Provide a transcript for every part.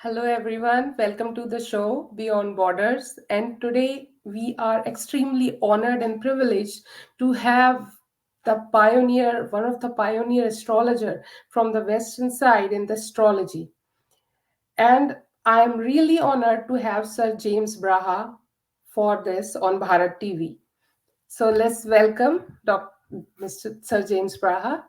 Hello, everyone. Welcome to the show Beyond Borders. And today we are extremely honored and privileged to have one of the pioneer astrologer from the Western side in the astrology. And I am really honored to have Sir James Braha for this on Bharat TV. So let's welcome Mr. Sir James Braha.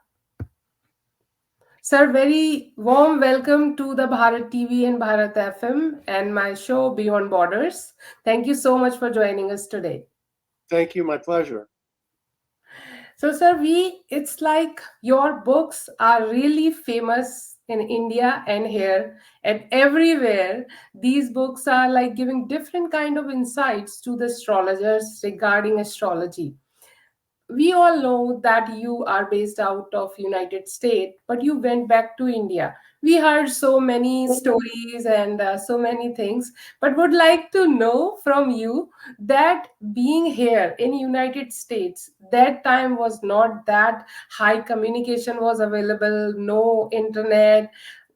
Sir, very warm welcome to the Bharat TV and Bharat FM and my show Beyond Borders. Thank you so much for joining us today. Thank you. My pleasure. So, sir, it's like your books are really famous in India and here and everywhere. These books are like giving different kind of insights to the astrologers regarding astrology. We all know that you are based out of United States, but you went back to India. We heard so many stories and so many things, but would like to know from you that being here in United States, that time was not that high communication was available, no internet.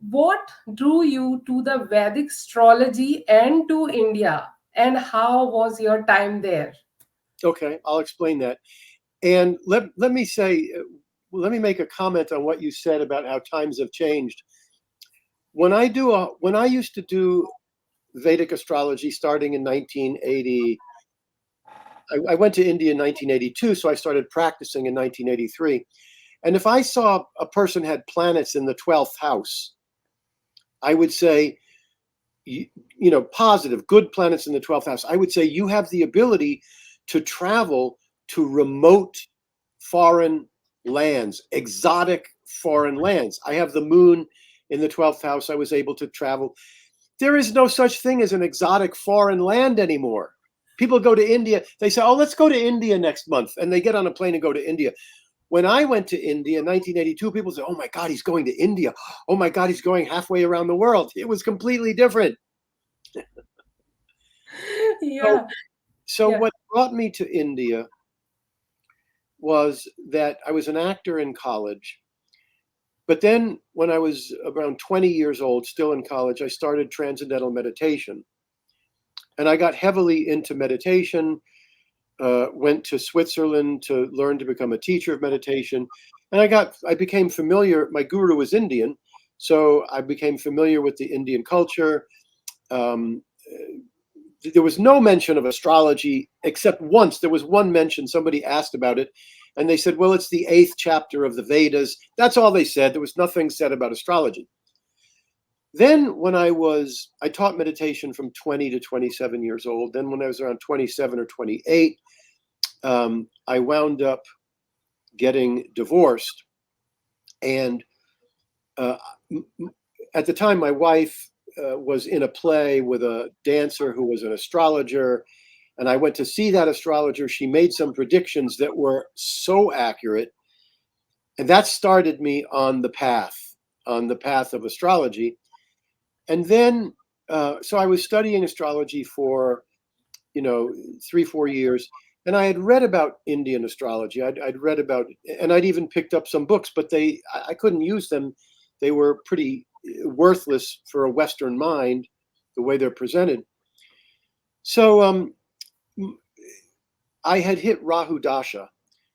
What drew you to the Vedic astrology and to India, and how was your time there? Okay, I'll explain that. And let me say, let me make a comment on what you said about how times have changed. When I used to do Vedic astrology starting in 1980, I went to India in 1982, so I started practicing in 1983. And if I saw a person had planets in the 12th house, I would say, positive, good planets in the 12th house, I would say you have the ability to travel to remote foreign lands, exotic foreign lands. I have the moon in the 12th house. I was able to travel. There is no such thing as an exotic foreign land anymore. People go to India. They say, oh, let's go to India next month. And they get on a plane and go to India. When I went to India in 1982, people said, oh my God, he's going to India. Oh my God, he's going halfway around the world. It was completely different. So, Yeah, so yeah. what brought me to India was that I was an actor in college. But then when I was around 20 years old, still in college, I started transcendental meditation. And I got heavily into meditation, went to Switzerland to learn to become a teacher of meditation. And I became familiar, my guru was Indian, so I became familiar with the Indian culture. Um, there was no mention of astrology except once. There was one mention, somebody asked about it, and they said, well, it's the 8th chapter of the Vedas. That's all they said. There was nothing said about astrology. Then I taught meditation from 20 to 27 years old. Then when I was around 27 or 28, I wound up getting divorced. And uh, at the time, my wife was in a play with a dancer who was an astrologer. And I went to see that astrologer. She made some predictions that were so accurate. And that started me on the path of astrology. And then, so I was studying astrology for, 3-4 years. And I had read about Indian astrology. I'd read about, and I'd even picked up some books, but I couldn't use them. They were pretty worthless for a Western mind, the way they're presented. So I had hit Rahu Dasha.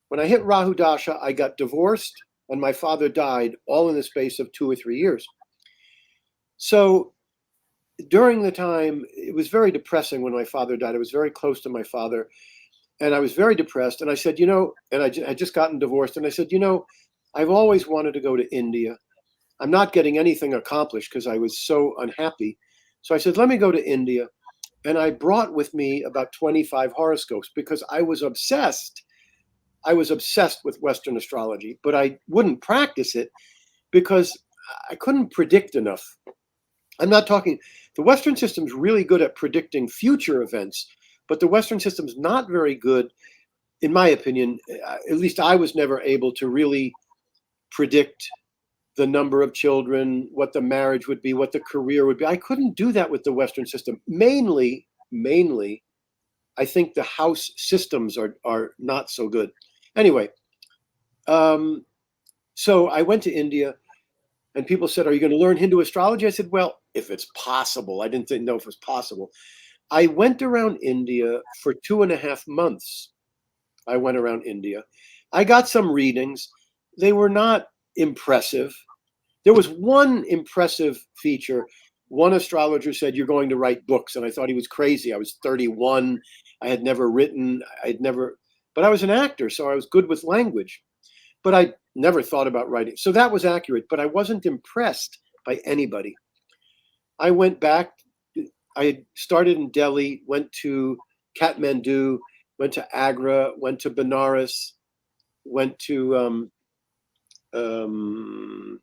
When I hit Rahu Dasha, I got divorced and my father died all in the space of 2 or 3 years. So during the time, it was very depressing when my father died. I was very close to my father and I was very depressed. And I said, and I had just gotten divorced. And I said, I've always wanted to go to India. I'm not getting anything accomplished because I was so unhappy. So I said, let me go to India. And I brought with me about 25 horoscopes because I was obsessed. I was obsessed with Western astrology, but I wouldn't practice it because I couldn't predict enough. I'm not talking, the Western system's really good at predicting future events, but the Western system's not very good, in my opinion. At least I was never able to really predict the number of children, what the marriage would be, what the career would be. I couldn't do that with the Western system. Mainly, I think the house systems are not so good. Anyway, so I went to India and people said, are you going to learn Hindu astrology? I said, well, if it's possible. I didn't know if it was possible. I went around India for 2.5 months. I went around India. I got some readings. They were not impressive. There was one impressive feature. One astrologer said, "You're going to write books." And I thought he was crazy. I was 31. I had never written. But I was an actor, so I was good with language. But I never thought about writing. So that was accurate, but I wasn't impressed by anybody. I went back. I started in Delhi, went to Kathmandu, went to Agra, went to Benares, went to um,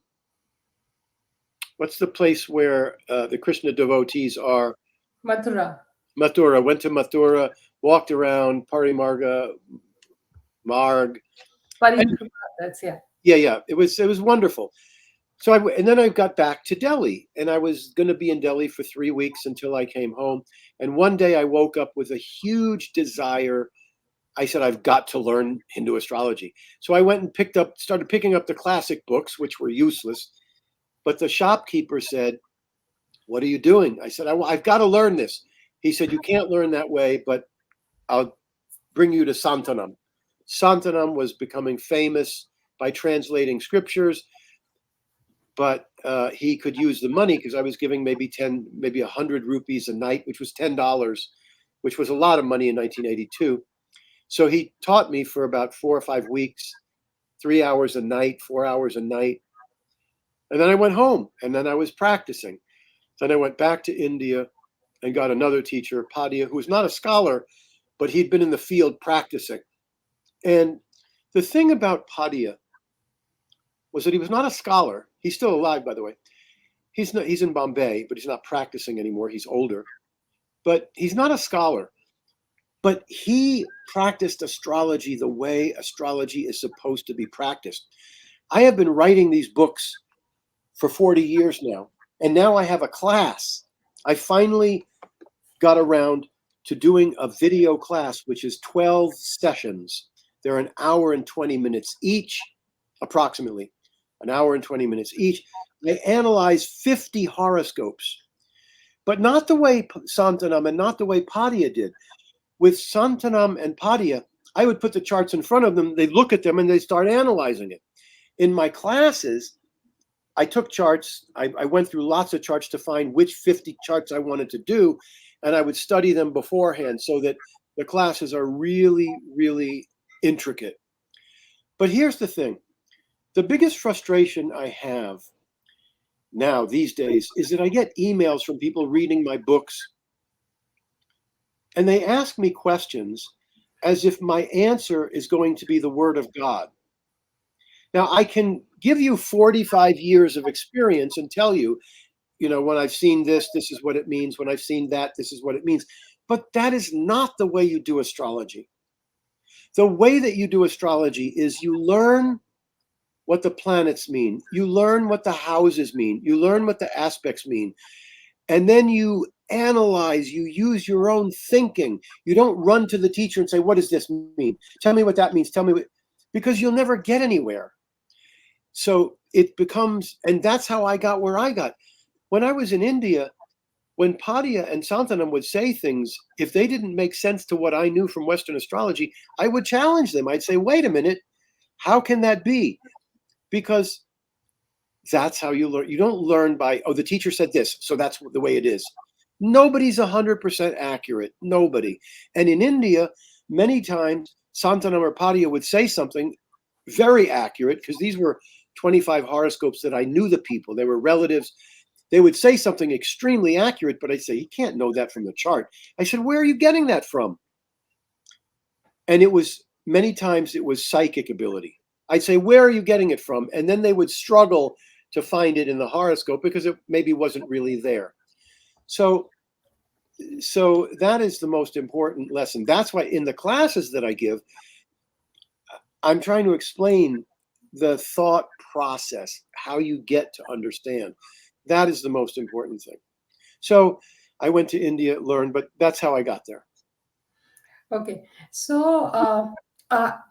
what's the place where the Krishna devotees are? Mathura. Mathura. Went to Mathura, walked around Parimarga, Marg. Parikrama, that's yeah. Yeah. It was wonderful. So and then I got back to Delhi, and I was going to be in Delhi for 3 weeks until I came home. And one day I woke up with a huge desire. I said, I've got to learn Hindu astrology. So I went and started picking up the classic books, which were useless. But the shopkeeper said, "What are you doing?" I said, I've got to learn this. He said, "You can't learn that way, but I'll bring you to Santanam." Santanam was becoming famous by translating scriptures, but he could use the money because I was giving maybe 100 rupees a night, which was $10, which was a lot of money in 1982. So he taught me for about 4 or 5 weeks, 3 hours a night, 4 hours a night. And then I went home, and then I was practicing. Then I went back to India and got another teacher, Padia, who was not a scholar, but he'd been in the field practicing. And the thing about Padia was that he was not a scholar. He's still alive, by the way. He's in Bombay, but he's not practicing anymore. He's older. But he's not a scholar. But he practiced astrology the way astrology is supposed to be practiced. I have been writing these books for 40 years now, and now I have a class. I finally got around to doing a video class, which is 12 sessions. They're an hour and 20 minutes each, approximately an hour and 20 minutes each. I analyze 50 horoscopes, but not the way Santanam and not the way Padia did. With Santanam and Padia, I would put the charts in front of them, they'd look at them, and they'd start analyzing it. In my classes, I took charts. I went through lots of charts to find which 50 charts I wanted to do, and I would study them beforehand so that the classes are really, really intricate. But here's the thing. The biggest frustration I have now these days is that I get emails from people reading my books, and they ask me questions as if my answer is going to be the word of God. Now, I can give you 45 years of experience and tell you, when I've seen this, this is what it means. When I've seen that, this is what it means. But that is not the way you do astrology. The way that you do astrology is you learn what the planets mean. You learn what the houses mean. You learn what the aspects mean. And then you analyze, you use your own thinking. You don't run to the teacher and say, "What does this mean? Tell me what that means. Tell me what," because you'll never get anywhere. So it becomes, and that's how I got where I got. When I was in India, when Padia and Santanam would say things, if they didn't make sense to what I knew from Western astrology, I would challenge them. I'd say, "Wait a minute, how can that be?" Because that's how you learn. You don't learn by, "Oh, the teacher said this, so that's the way it is." Nobody's 100% accurate. Nobody. And in India, many times Santanam or Padia would say something very accurate, because these were 25 horoscopes that I knew the people. They were relatives. They would say something extremely accurate, but I'd say, "You can't know that from the chart." I said, "Where are you getting that from?" And many times it was psychic ability. I'd say, "Where are you getting it from?" And then they would struggle to find it in the horoscope because it maybe wasn't really there. So that is the most important lesson. That's why in the classes that I give, I'm trying to explain the thought process, how you get to understand. That is the most important thing. So I went to India, learned, but that's how I got there. Okay. So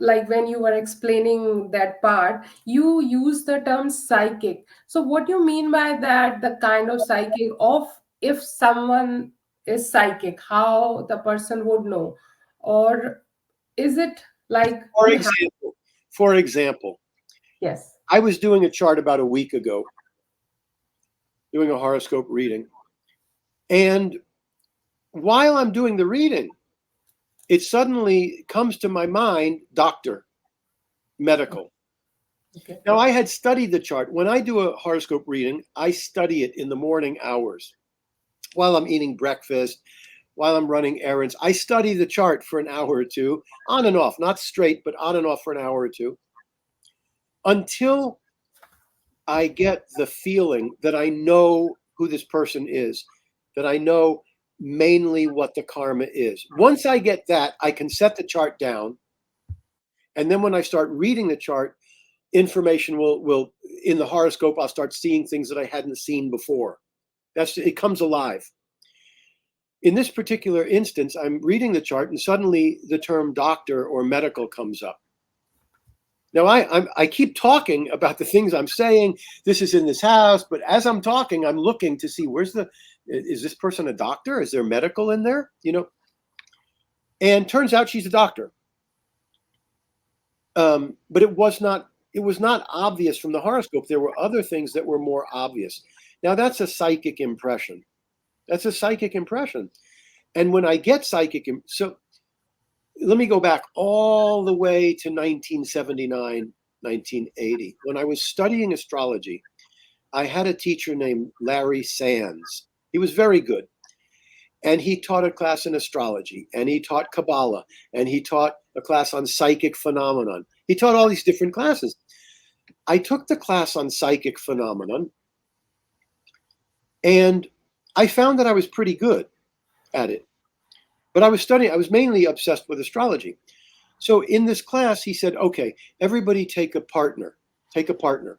like when you were explaining that part, you use the term psychic. So what do you mean by that? The kind of psychic of, if someone is psychic, how the person would know? Or is it like For we have? example, for example, Yes. I was doing a chart about a week ago, doing a horoscope reading. And while I'm doing the reading, it suddenly comes to my mind, doctor, medical. Okay. Now, I had studied the chart. When I do a horoscope reading, I study it in the morning hours while I'm eating breakfast, while I'm running errands. I study the chart for an hour or two, on and off, not straight, but on and off for an hour or two, until I get the feeling that I know who this person is, that I know mainly what the karma is. Once I get that, I can set the chart down. And then when I start reading the chart, information will in the horoscope, I'll start seeing things that I hadn't seen before. It comes alive. In this particular instance, I'm reading the chart and suddenly the term doctor or medical comes up. Now I keep talking about the things I'm saying. This is in this house, but as I'm talking, I'm looking to see is this person a doctor? Is there medical in there? And turns out she's a doctor. But it was not obvious from the horoscope. There were other things that were more obvious. Now that's a psychic impression. That's a psychic impression. And when I get so let me go back all the way to 1979, 1980. When I was studying astrology, I had a teacher named Larry Sands. He was very good. And he taught a class in astrology, and he taught Kabbalah, and he taught a class on psychic phenomenon. He taught all these different classes. I took the class on psychic phenomenon, and I found that I was pretty good at it. But I was mainly obsessed with astrology. So in this class, he said, okay, everybody take a partner. Take a partner.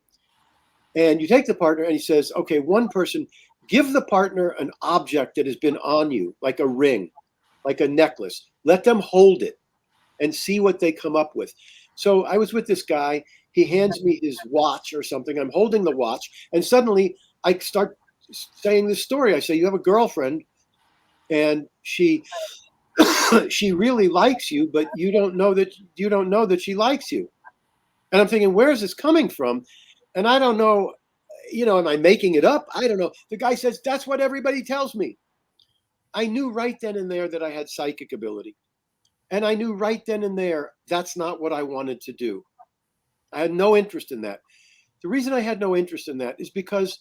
And you take the partner, and he says, okay, one person, give the partner an object that has been on you, like a ring, like a necklace. Let them hold it and see what they come up with. So I was with this guy. He hands me his watch or something. I'm holding the watch, and suddenly I start saying this story. I say, you have a girlfriend, and she she really likes you, but you don't know that she likes you. And I'm thinking, where is this coming from? And I don't know, am I making it up? I don't know. The guy says, that's what everybody tells me. I knew right then and there that I had psychic ability. And I knew right then and there that's not what I wanted to do. I had no interest in that. The reason I had no interest in that is because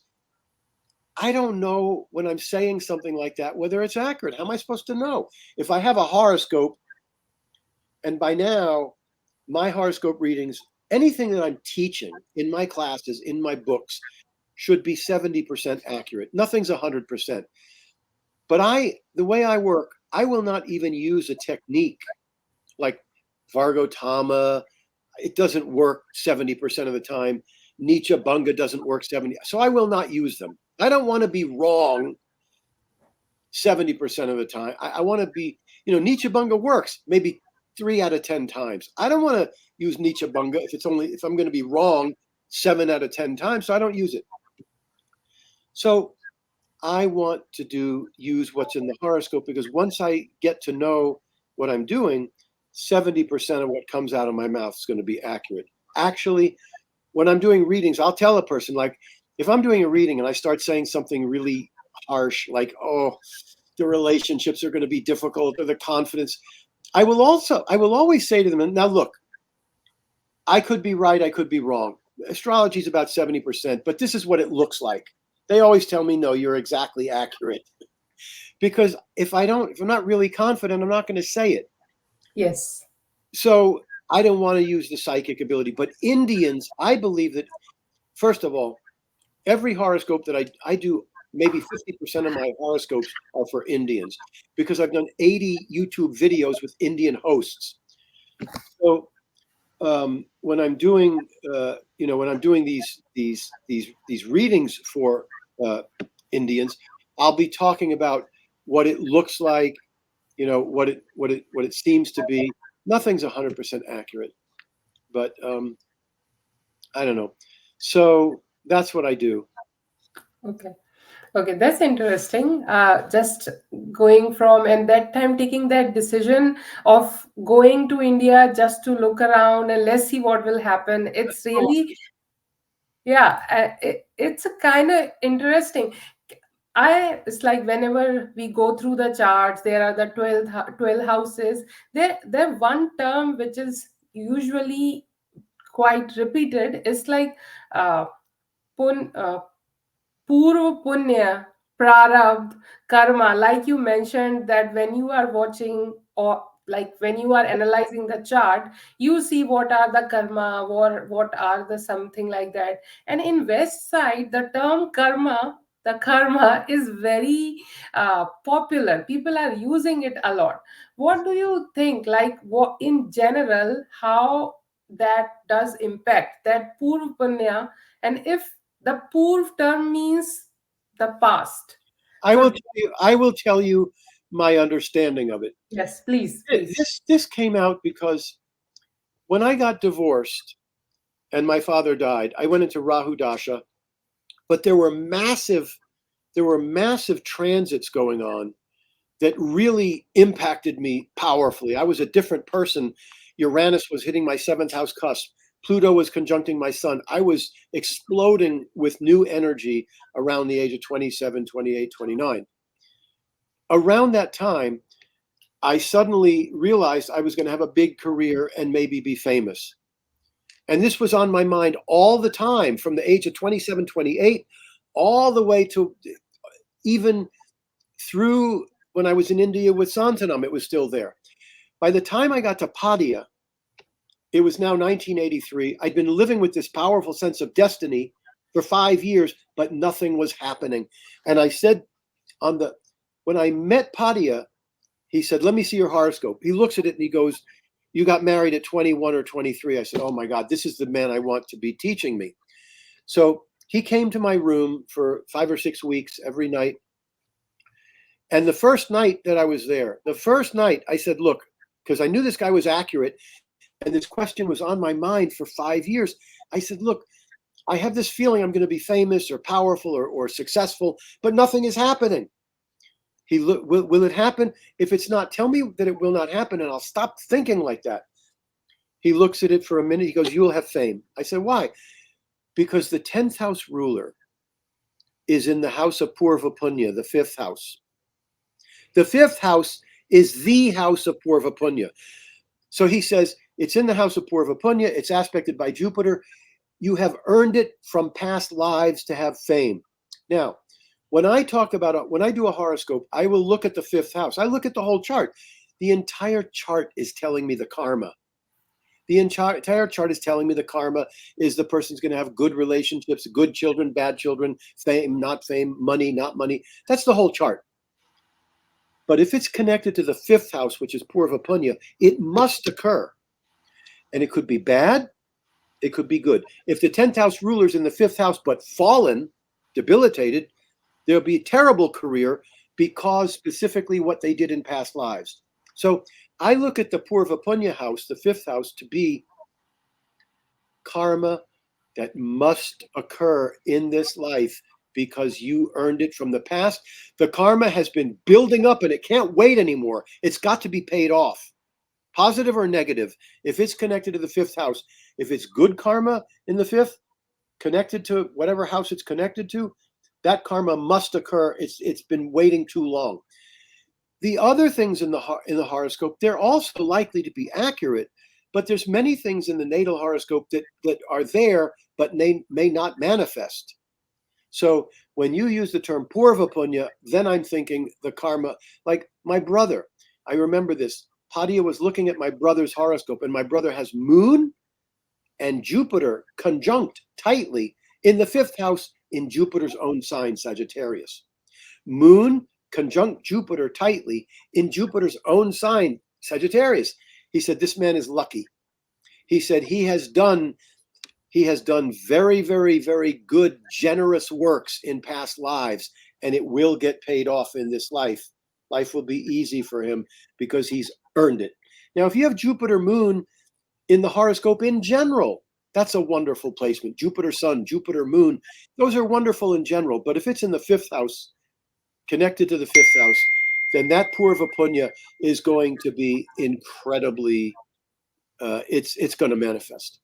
I don't know when I'm saying something like that whether it's accurate. How am I supposed to know? If I have a horoscope, and by now, my horoscope readings, anything that I'm teaching in my classes, in my books, should be 70% accurate. Nothing's 100%. But the way I work, I will not even use a technique like Vargotama. It doesn't work 70% of the time. Nietzsche Bunga doesn't work 70. So I will not use them. I don't want to be wrong 70% of the time. I want to be, Nietzsche Bunga works maybe 3 out of 10 times. I don't want to use Nietzsche Bunga if I'm going to be wrong 7 out of 10 times. So I don't use it. So I want to use what's in the horoscope, because once I get to know what I'm doing, 70% of what comes out of my mouth is going to be accurate. Actually, when I'm doing readings, I'll tell a person, like, if I'm doing a reading and I start saying something really harsh, like, oh, the relationships are going to be difficult, or the confidence, I will always say to them, now look, I could be right, I could be wrong. Astrology is about 70%, but this is what it looks like. They always tell me, no, you're exactly accurate. Because if I'm not really confident, I'm not going to say it. Yes. So I don't want to use the psychic ability. But Indians, I believe that, first of all, every horoscope that I do, maybe 50% of my horoscopes are for Indians, because I've done 80 YouTube videos with Indian hosts. So when I'm doing, these readings for Indians, I'll be talking about what it looks like, what it seems to be. Nothing's 100% accurate, but I don't know. So that's what I do. Okay. Okay, that's interesting. Just going from and that time taking that decision of going to India just to look around and let's see what will happen. It's really, yeah, it's a kind of interesting. It's like whenever we go through the charts, there are the 12 houses. There one term which is usually quite repeated is like uh, pun, Purva Punya, Prarabdh, Karma, like you mentioned that when you are watching or like when you are analyzing the chart, you see what are the karma or what are the something like that. And in West side, the term karma, the karma is very popular. People are using it a lot. What do you think? Like what in general, how that does impact that Purva Punya, and if the purv term means the past. So I will tell you my understanding of it. yes, please, please. This came out because when I got divorced and my father died, I went into Rahu Dasha, but there were massive transits going on that really impacted me powerfully. I was a different person. Uranus was hitting my seventh house cusp. Pluto was conjuncting my sun. I was exploding with new energy around the age of 27, 28, 29. Around that time, I suddenly realized I was going to have a big career and maybe be famous. And this was on my mind all the time from the age of 27, 28, all the way to even through when I was in India with Santanam, it was still there. By the time I got to Padia, it was now 1983. I'd been living with this powerful sense of destiny for 5 years, but nothing was happening. And I said on the when I met Padia, he said, "Let me see your horoscope." He looks at it and he goes, "You got married at 21 or 23." I said, "Oh my God, this is the man I want to be teaching me." So he came to my room for 5 or 6 weeks every night. And the first night that I was there, the first night I said, "Look," because I knew this guy was accurate and this question was on my mind for 5 years. I said, "Look, I have this feeling I'm going to be famous or powerful or successful, but nothing is happening." Will it happen? If it's not, tell me that it will not happen and I'll stop thinking like that. He looks at it for a minute. He goes, "You will have fame." I said, "Why?" Because the 10th house ruler is in the house of Purva Punya, the fifth house. The fifth house is the house of Purva Punya. So he says, it's in the house of Purva Punya. It's aspected by Jupiter. You have earned it from past lives to have fame. Now, when I when I do a horoscope, I will look at the fifth house. I look at the whole chart. The entire chart is telling me the karma. The entire chart is telling me the karma is the person's going to have good relationships, good children, bad children, fame, not fame, money, not money. That's the whole chart. But if it's connected to the fifth house, which is Purva Punya, it must occur. And it could be bad, it could be good. If the 10th house ruler's in the fifth house but fallen, debilitated, there'll be a terrible career because specifically what they did in past lives. So I look at the Purva Punya house, the fifth house, to be karma that must occur in this life because you earned it from the past. The karma has been building up and it can't wait anymore. It's got to be paid off, positive or negative. If it's connected to the fifth house, if it's good karma in the fifth, connected to whatever house it's connected to, that karma must occur. It's been waiting too long. The other things in the horoscope, they're also likely to be accurate, but there's many things in the natal horoscope that are there but may not manifest. So when you use the term Purva Punya, then I'm thinking the karma, like my brother. I remember this. Padia was looking at my brother's horoscope, and my brother has Moon and Jupiter conjunct tightly in the fifth house in Jupiter's own sign, Sagittarius. Moon conjunct Jupiter tightly in Jupiter's own sign, Sagittarius. He said, "This man is lucky." He said he has done very, very, very good, generous works in past lives, and it will get paid off in this life. Life will be easy for him because he's earned it. Now, if you have Jupiter Moon in the horoscope in general, that's a wonderful placement. Jupiter Sun, Jupiter Moon, those are wonderful in general. But if it's in the fifth house, connected to the fifth house, then that Purva Punya is going to be incredibly, it's going to manifest.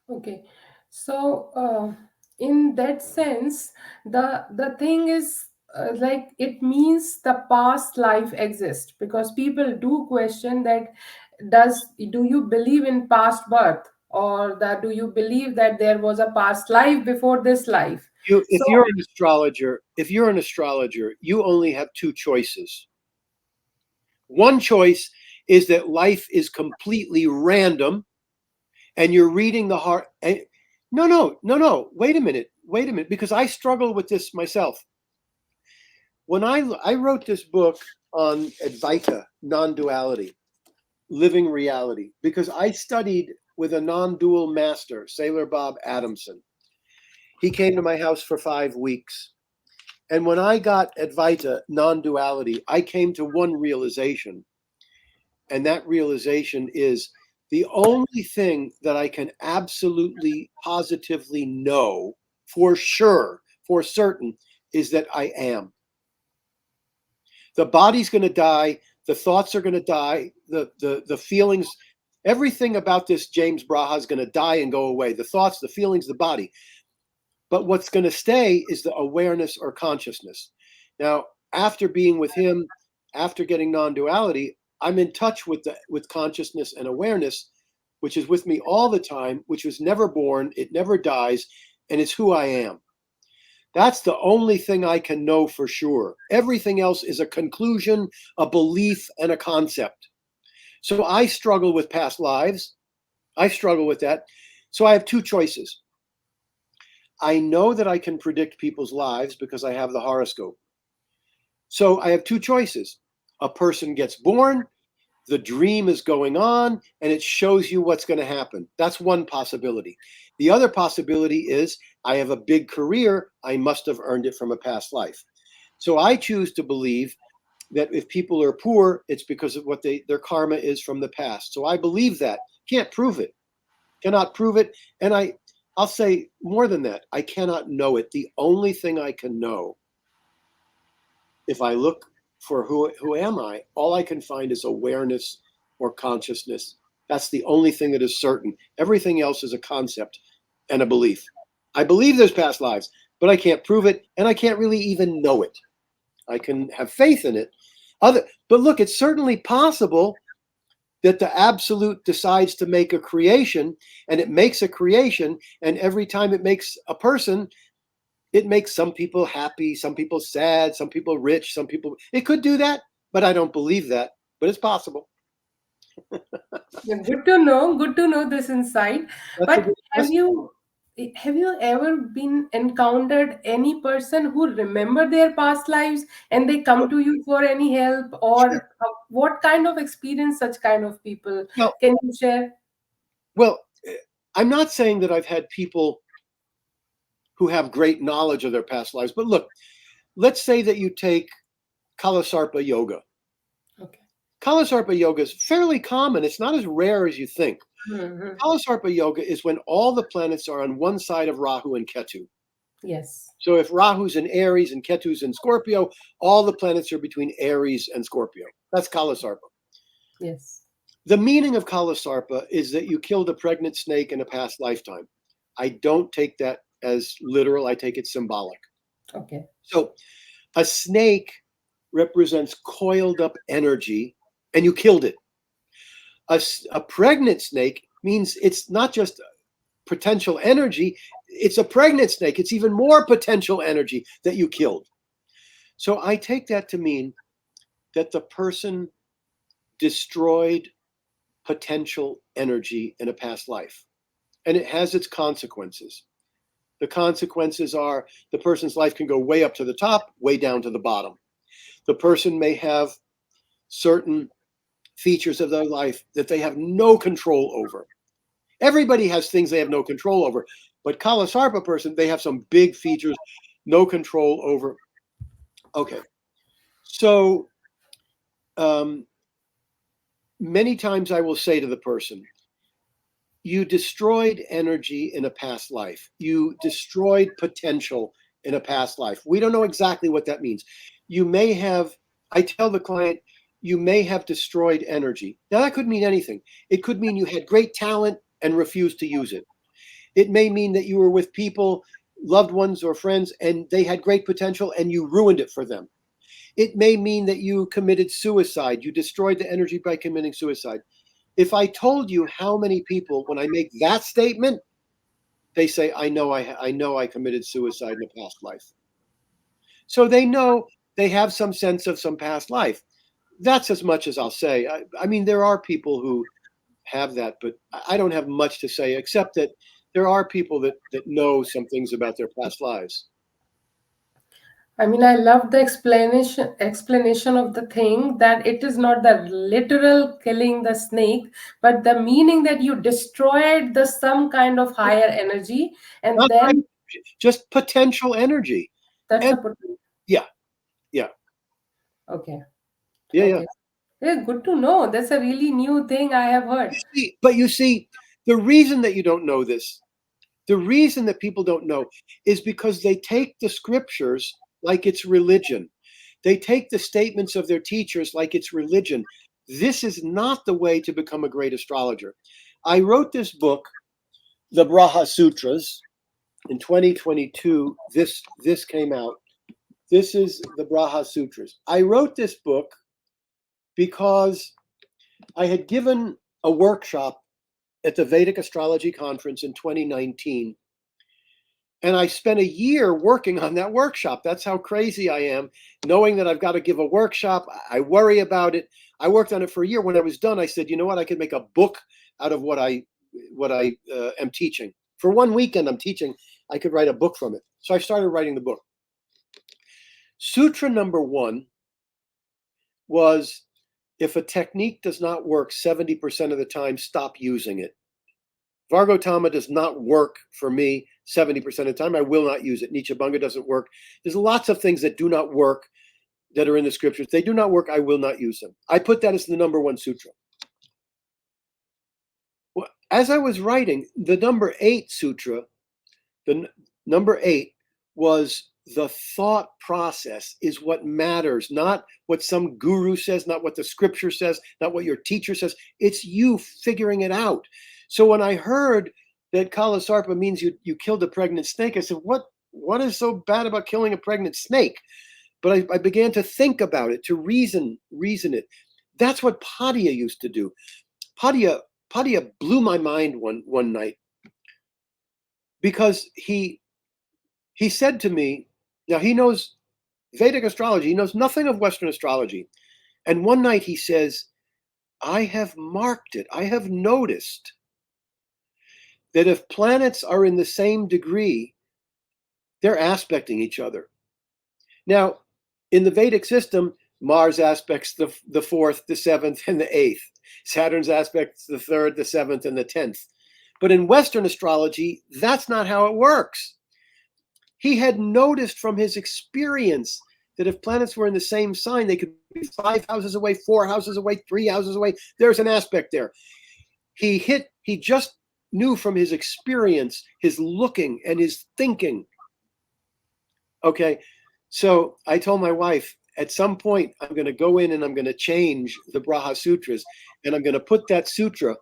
Okay. So, in that sense, the thing is, like, it means the past life exists, because people do question that, do you believe in past birth, or that do you believe that there was a past life before this life? If So, you're an astrologer, you only have two choices. One choice is that life is completely random, and you're reading the heart. No. Wait a minute, because I struggle with this myself. When I wrote this book on Advaita, non-duality, living reality, because I studied with a non-dual master, Sailor Bob Adamson. He came to my house for 5 weeks. And when I got Advaita, non-duality, I came to one realization. And that realization is the only thing that I can absolutely positively know for sure, for certain, is that I am. The body's going to die. The thoughts are going to die. The feelings, everything about this James Braha is going to die and go away. The thoughts, the feelings, the body. But what's going to stay is the awareness or consciousness. Now, after being with him, after getting non-duality, I'm in touch with consciousness and awareness, which is with me all the time, which was never born, it never dies, and it's who I am. That's the only thing I can know for sure. Everything else is a conclusion, a belief, and a concept. So I struggle with past lives. I struggle with that. So I have two choices. I know that I can predict people's lives because I have the horoscope. So I have two choices. A person gets born, the dream is going on, and it shows you what's going to happen. That's one possibility. The other possibility is I have a big career. I must have earned it from a past life. So I choose to believe that if people are poor, it's because of what their karma is from the past. So I believe that. Can't prove it. Cannot prove it. And I'll say more than that. I cannot know it. The only thing I can know, if I look for who am I, all I can find is awareness or consciousness. That's the only thing that is certain. Everything else is a concept and a belief. I believe there's past lives, but I can't prove it, and I can't really even know it. I can have faith in it. But look, it's certainly possible that the absolute decides to make a creation, and it makes a creation, and every time it makes a person, it makes some people happy, some people sad, some people rich, some people. It could do that, but I don't believe that. But it's possible. yeah, good to know. Good to know this insight. That's a But good question. have you ever been encountered any person who remember their past lives and they come Well, to you for any help, sure. or what kind of experience such kind of people Well, can you share? well, I'm not saying that I've had people who have great knowledge of their past lives, but look, let's say that you take Kalasarpa yoga. Okay. Kalasarpa yoga is fairly common. It's not as rare as you think. Hmm. Kalasarpa yoga is when all the planets are on one side of Rahu and Ketu. Yes. So if Rahu's in Aries and Ketu's in Scorpio, all the planets are between Aries and Scorpio. That's Kalasarpa. Yes. The meaning of Kalasarpa is that you killed a pregnant snake in a past lifetime. I don't take that as literal, I take it symbolic. Okay. So a snake represents coiled up energy, and you killed it. A pregnant snake means it's not just potential energy, it's a pregnant snake. It's even more potential energy that you killed. So I take that to mean that the person destroyed potential energy in a past life, and it has its consequences. The consequences are the person's life can go way up to the top, way down to the bottom. The person may have certain features of their life that they have no control over. Everybody has things they have no control over, but Kalasarpa person, they have some big features, no control over. Okay, so many times I will say to the person, you destroyed energy in a past life. You destroyed potential in a past life. We don't know exactly what that means. You may have, I tell the client, you may have destroyed energy. Now, that could mean anything. It could mean you had great talent and refused to use it. It may mean that you were with people, loved ones or friends, and they had great potential and you ruined it for them. It may mean that you committed suicide. You destroyed the energy by committing suicide. If I told you how many people, when I make that statement, they say, I know I committed suicide in a past life. So they know they have some sense of some past life. That's as much as I'll say. I mean, there are people who have that, but I don't have much to say except that there are people that know some things about their past lives. I mean, I love the explanation of the thing, that it is not the literal killing the snake, but the meaning that you destroyed the some kind of higher energy, and Not then just potential energy. that's And a potential. yeah, yeah, Okay, yeah, yeah. okay. Yeah, good to know. That's a really new thing I have heard. But you see, the reason that you don't know this, the reason that people don't know is because they take the scriptures like it's religion. They take the statements of their teachers like it's religion. This is not the way to become a great astrologer. I wrote this book, the Braha Sutras, in 2022. This came out. This is the Braha Sutras. I wrote this book because I had given a workshop at the Vedic Astrology Conference in 2019. And I spent a year working on that workshop. That's how crazy I am, knowing that I've got to give a workshop. I worry about it. I worked on it for a year. When I was done, I said, you know what? I could make a book out of what I am teaching. For one weekend I'm teaching, I could write a book from it. So I started writing the book. Sutra number 1 was, if a technique does not work 70% of the time, stop using it. Vargotama does not work for me 70% of the time. I will not use it. Nichabanga doesn't work. There's lots of things that do not work that are in the scriptures. They do not work. I will not use them. I put that as the number 1 sutra. Well, as I was writing, the number 8 sutra, the number 8 was, the thought process is what matters, not what some guru says, not what the scripture says, not what your teacher says. It's you figuring it out. So when I heard that Kalasarpa means you killed a pregnant snake, I said, what is so bad about killing a pregnant snake? But I began to think about it, to reason it. That's what Padya used to do. Padya blew my mind one night, because he said to me, now he knows Vedic astrology, he knows nothing of Western astrology. And one night he says, I have marked it. I have noticed that if planets are in the same degree, they're aspecting each other. Now, in the Vedic system, Mars aspects the 4th, the 7th, and the 8th. Saturn's aspects the 3rd, the 7th, and the 10th. But in Western astrology, that's not how it works. He had noticed from his experience that if planets were in the same sign, they could be 5 houses away, 4 houses away, 3 houses away. There's an aspect there. He just knew from his experience, his looking and his thinking. Okay, so I told my wife, at some point, I'm going to go in and I'm going to change the Braha Sutras, and I'm going to put that sutra,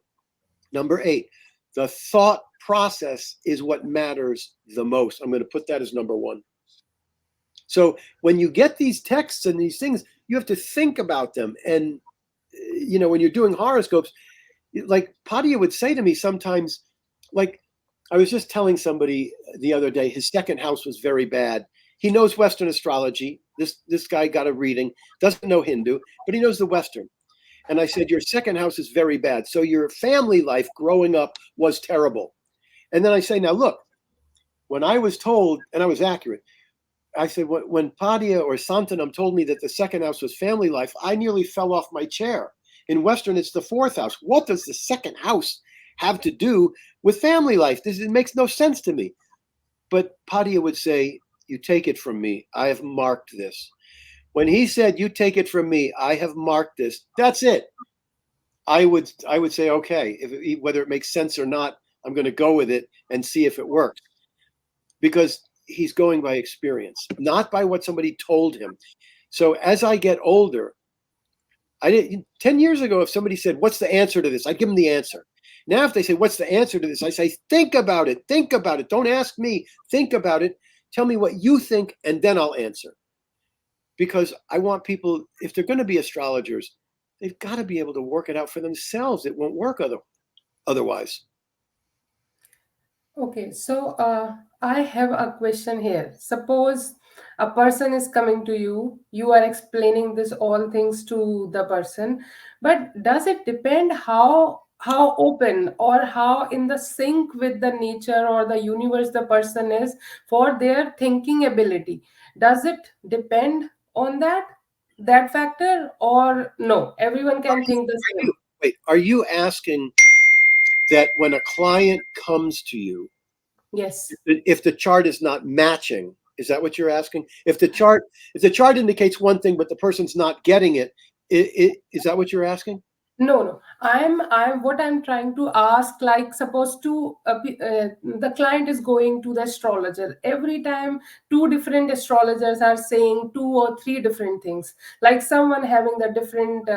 number 8, the thought process is what matters the most. I'm going to put that as number 1. So when you get these texts and these things, you have to think about them. And, when you're doing horoscopes, like Padya would say to me sometimes, like I was just telling somebody the other day, his second house was very bad. He knows Western astrology. This guy got a reading, doesn't know Hindu, but he knows the Western. And I said, your second house is very bad. So your family life growing up was terrible. And then I say, now look, when I was told, and I was accurate, I said, when Padya or Santanam told me that the second house was family life, I nearly fell off my chair. In Western, it's the 4th house. What does the second house have to do with family life? It makes no sense to me. But Padya would say, you take it from me. I have marked this. When he said, you take it from me, I have marked this, that's it. I would say, okay, whether it makes sense or not, I'm going to go with it and see if it works, because he's going by experience, not by what somebody told him. So as I get older, I did 10 years ago, if somebody said, "What's the answer to this?" I'd give them the answer. Now, if they say, "What's the answer to this?" I say, "Think about it. Think about it. Don't ask me. Think about it. Tell me what you think, and then I'll answer." Because I want people, if they're going to be astrologers, they've got to be able to work it out for themselves. It won't work otherwise. Okay, so I have a question here. Suppose a person is coming to you, you are explaining this all things to the person, but does it depend how open or how in the sync with the nature or the universe the person is for their thinking ability? Does it depend on that factor, or no? Everyone can think the same. Wait, are you asking that when a client comes to you, Yes. if the chart is not matching, is that what you're asking? If the chart indicates one thing but the person's not getting it, is that what you're asking? No, no. I'm what I'm trying to ask. Like, suppose the client is going to the astrologer every time. Two different astrologers are saying two or three different things. Like someone having the different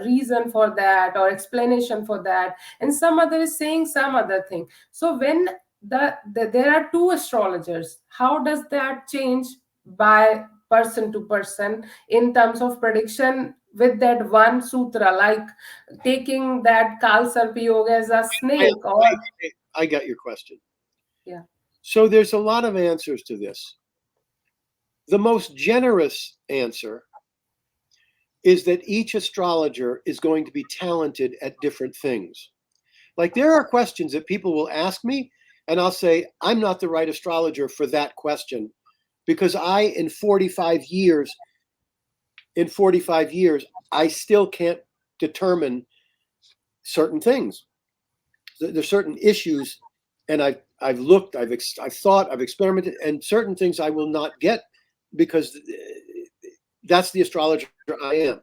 reason for that or explanation for that, and some other is saying some other thing. So when there are two astrologers, how does that change by person to person in terms of prediction with that one sutra, like taking that Kal Sarpa Yoga as a I, snake, or I got your question. yeah. So there's a lot of answers to this. The most generous answer is that each astrologer is going to be talented at different things. Like, there are questions that people will ask me, and I'll say, I'm not the right astrologer for that question, because in 45 years, I still can't determine certain things. There's certain issues, and I've looked, I've thought, I've experimented, and certain things I will not get, because that's the astrologer I am.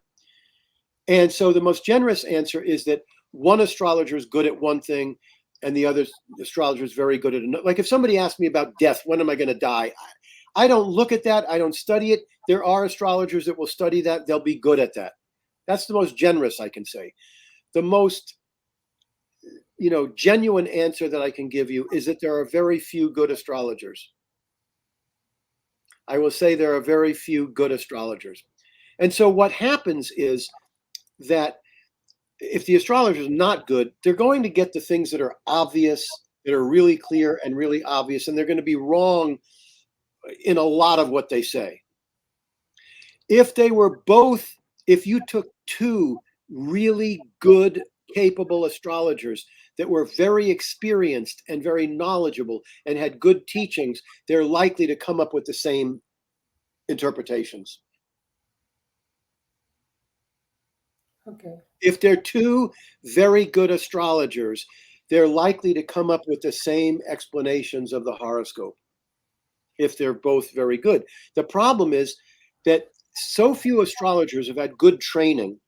And so the most generous answer is that one astrologer is good at one thing and the other astrologer is very good at another. Like, if somebody asks me about death, when am I going to die? I don't look at that. I don't study it. There are astrologers that will study that. They'll be good at that. That's the most generous I can say. The most, genuine answer that I can give you is that there are very few good astrologers. I will say there are very few good astrologers. And so what happens is that if the astrologer is not good, they're going to get the things that are obvious, that are really clear and really obvious, and they're going to be wrong in a lot of what they say. If you took two really good, capable astrologers that were very experienced and very knowledgeable and had good teachings, they're likely to come up with the same interpretations. Okay. If they're two very good astrologers, they're likely to come up with the same explanations of the horoscope, if they're both very good. The problem is that so few astrologers have had good training,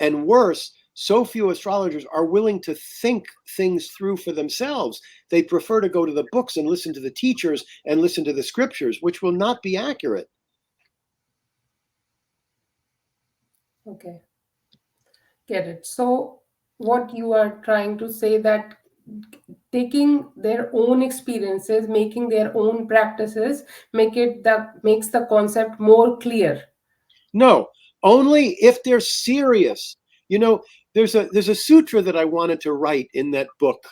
and worse, so few astrologers are willing to think things through for themselves. They prefer to go to the books and listen to the teachers and listen to the scriptures, which will not be accurate. Okay. Get it. So what you are trying to say, that taking their own experiences, making their own practices, makes the concept more clear. No, only if they're serious. There's a sutra that I wanted to write in that book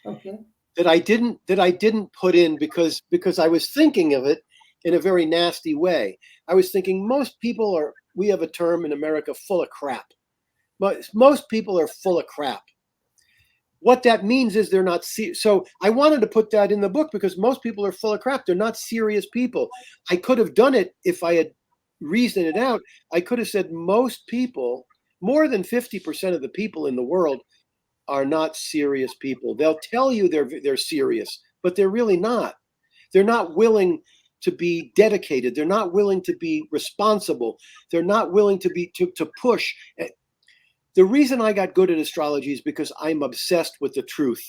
Okay. that I didn't put in because I was thinking of it in a very nasty way. I was thinking we have a term in America, full of crap. But most people are full of crap. What that means is they're not serious. So I wanted to put that in the book because most people are full of crap. They're not serious people. I could have done it if I had reasoned it out. I could have said most people, more than 50% of the people in the world, are not serious people. They'll tell you they're serious, but they're really not. They're not willing to be dedicated. They're not willing to be responsible. They're not willing to push. The reason I got good at astrology is because I'm obsessed with the truth.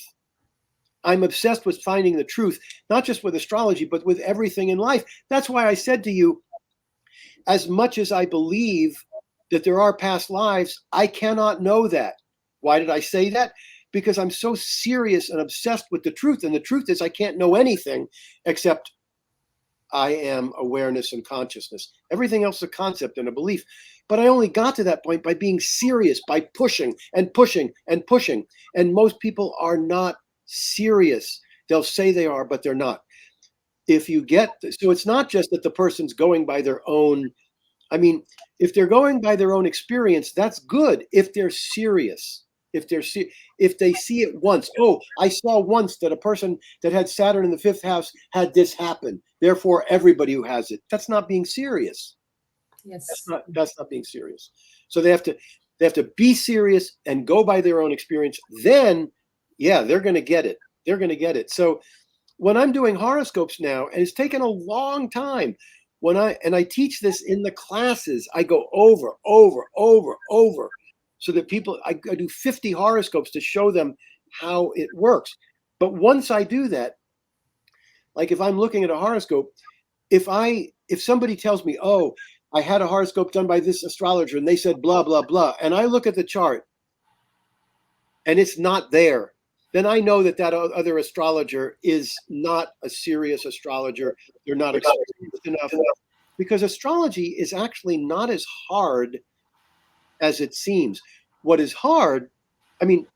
I'm obsessed with finding the truth, not just with astrology, but with everything in life. That's why I said to you, as much as I believe that there are past lives, I cannot know that. Why did I say that? Because I'm so serious and obsessed with the truth. And the truth is, I can't know anything except I am awareness and consciousness. Everything else is a concept and a belief. But I only got to that point by being serious, by pushing and pushing and pushing. And most people are not serious. They'll say they are, but they're not. If you get, so it's not just that the person's going by their own, I mean, if they're going by their own experience, that's good if they're serious. If they see it once, oh, I saw once that a person that had Saturn in the fifth house had this happen. Therefore, everybody who has it, that's not being serious. Yes. That's not being serious. So they have to be serious and go by their own experience. Then, yeah, they're going to get it. They're going to get it. So when I'm doing horoscopes now, and it's taken a long time, when I teach this in the classes, I go over, so that people, I do 50 horoscopes to show them how it works. But once I do that, like if I'm looking at a horoscope, if somebody tells me, oh, I had a horoscope done by this astrologer and they said blah, blah, blah, and I look at the chart and it's not there, then I know that other astrologer is not a serious astrologer. They're not experienced enough, because astrology is actually not as hard as it seems. What is hard, I mean,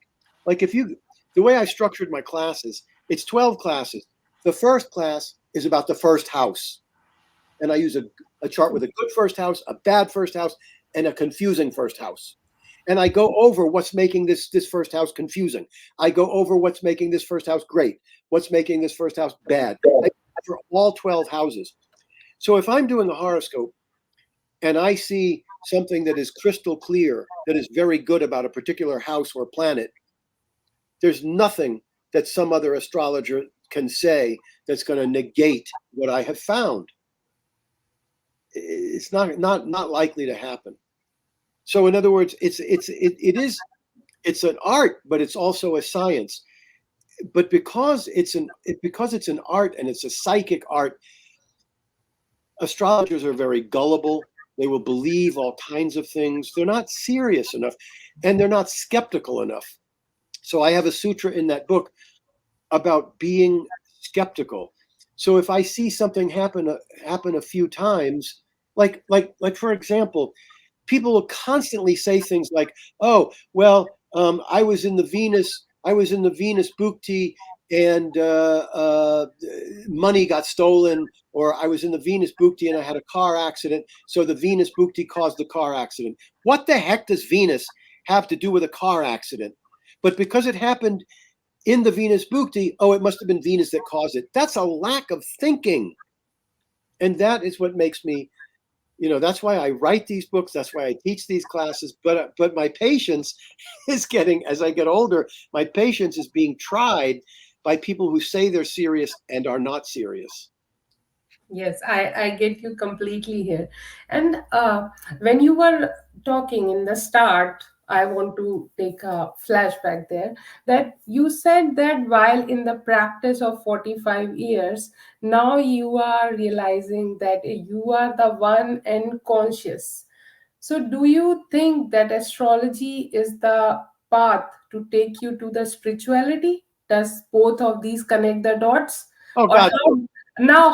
like the way I structured my classes, it's 12 classes. The first class is about the first house. And I use a chart with a good first house, a bad first house, and a confusing first house. And I go over what's making this first house confusing. I go over what's making this first house great, what's making this first house bad, for all 12 houses. So if I'm doing a horoscope and I see something that is crystal clear, that is very good about a particular house or planet, there's nothing that some other astrologer can say that's going to negate what I have found. It's not likely to happen. So in other words, it is an art, but it's also a science. But because it's an art and it's a psychic art, astrologers are very gullible. They will believe all kinds of things. They're not serious enough, and they're not skeptical enough. So I have a sutra in that book about being skeptical. So if I see something happen a few times, like for example, people will constantly say things like, "Oh, well, I was in the Venus Bhukti, and money got stolen," or "I was in the Venus Bhukti and I had a car accident, so the Venus Bhukti caused the car accident." What the heck does Venus have to do with a car accident? But because it happened in the Venus Bhukti, oh, it must have been Venus that caused it. That's a lack of thinking. And that is what makes me, that's why I write these books. That's why I teach these classes. But my patience is getting, as I get older, my patience is being tried by people who say they're serious and are not serious. Yes, I get you completely here. And when you were talking in the start, I want to take a flashback there, that you said that while in the practice of 45 years, now you are realizing that you are the one and conscious. So, do you think that astrology is the path to take you to the spirituality? Does both of these connect the dots? Oh, Or God.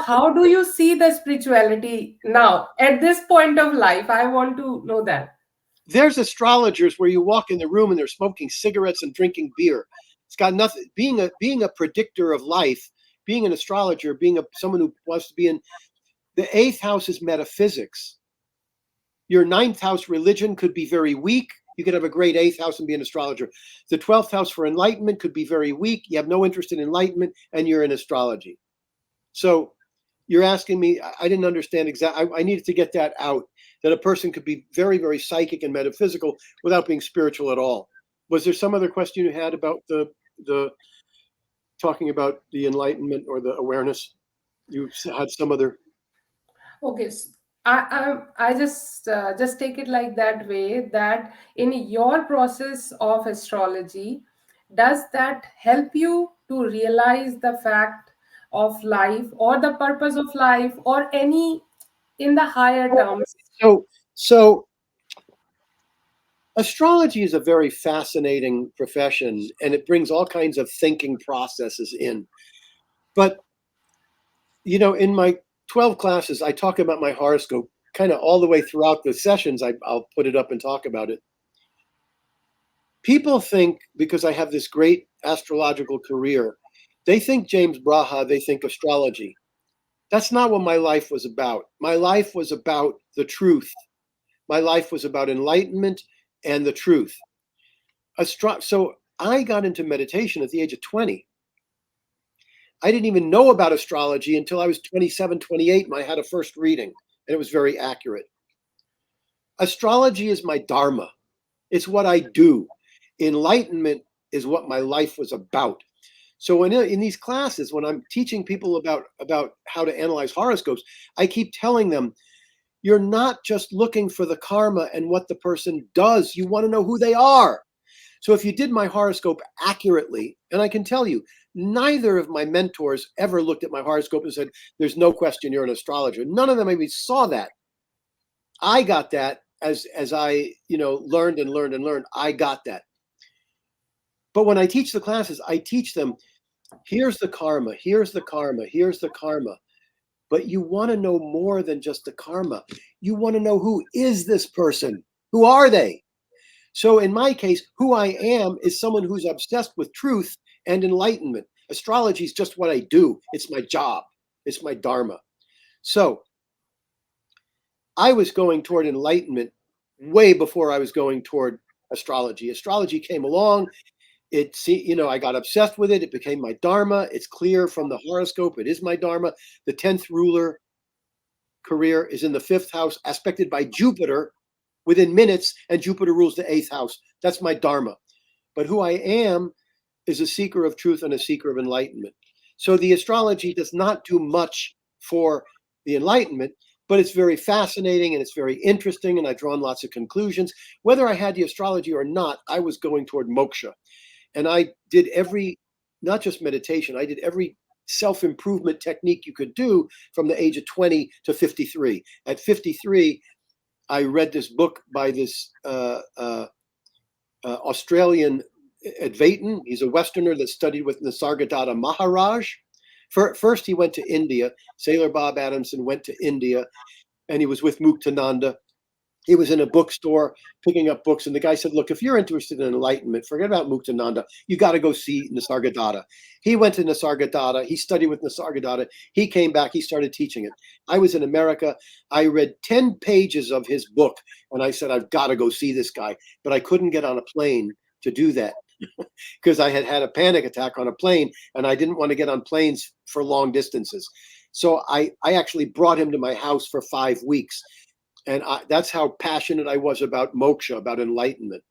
how do you see the spirituality now at this point of life? I want to know that. There's astrologers where you walk in the room and they're smoking cigarettes and drinking beer. It's got nothing. Being a predictor of life, being an astrologer, someone who wants to be in the eighth house is metaphysics. Your ninth house religion could be very weak. You could have a great eighth house and be an astrologer. The 12th house for enlightenment could be very weak. You have no interest in enlightenment and you're in astrology. So you're asking me, I didn't understand exactly. I needed to get that out, that a person could be very, very psychic and metaphysical without being spiritual at all. Was there some other question you had about the talking about the enlightenment or the awareness? You had some other. Okay. I just take it like that way, that in your process of astrology, does that help you to realize the fact of life or the purpose of life or any in the higher terms? So astrology is a very fascinating profession, and it brings all kinds of thinking processes in. But in my 12 classes, I talk about my horoscope kind of all the way throughout the sessions. I'll put it up and talk about it. People think because I have this great astrological career, they think James Braha, they think astrology. That's not what my life was about. My life was about the truth. My life was about enlightenment and the truth. So I got into meditation at the age of 20. I didn't even know about astrology until I was 27, 28, and I had a first reading, and it was very accurate. Astrology is my dharma. It's what I do. Enlightenment is what my life was about. So in these classes, when I'm teaching people about how to analyze horoscopes, I keep telling them, you're not just looking for the karma and what the person does. You want to know who they are. So if you did my horoscope accurately, and I can tell you, neither of my mentors ever looked at my horoscope and said, there's no question you're an astrologer. None of them even saw that. I got that as I, learned and learned and learned. I got that. But when I teach the classes, I teach them, here's the karma, here's the karma, here's the karma. But you want to know more than just the karma. You want to know, who is this person? Who are they? So in my case, who I am is someone who's obsessed with truth and enlightenment. Astrology is just what I do. It's my job. It's my dharma. So I was going toward enlightenment way before I was going toward astrology. Astrology came along. I got obsessed with it. It became my dharma. It's clear from the horoscope. It is my dharma. The 10th ruler career is in the 5th house, aspected by Jupiter within minutes, and Jupiter rules the 8th house. That's my dharma. But who I am is a seeker of truth and a seeker of enlightenment. So the astrology does not do much for the enlightenment, but it's very fascinating and it's very interesting, and I've drawn lots of conclusions. Whether I had the astrology or not, I was going toward moksha. And I did not just meditation, I did every self-improvement technique you could do from the age of 20 to 53. At 53, I read this book by this Australian Advaitin. He's a Westerner that studied with Nisargadatta Maharaj. First, he went to India. Sailor Bob Adamson went to India, and he was with Muktananda. He was in a bookstore picking up books, and the guy said, look, if you're interested in enlightenment, forget about Muktananda. You got to go see Nisargadatta. He went to Nisargadatta. He studied with Nisargadatta. He came back. He started teaching it. I was in America. I read 10 pages of his book, and I said, I've got to go see this guy. But I couldn't get on a plane to do that because I had had a panic attack on a plane, and I didn't want to get on planes for long distances. So I actually brought him to my house for 5 weeks. And that's how passionate I was about moksha, about enlightenment.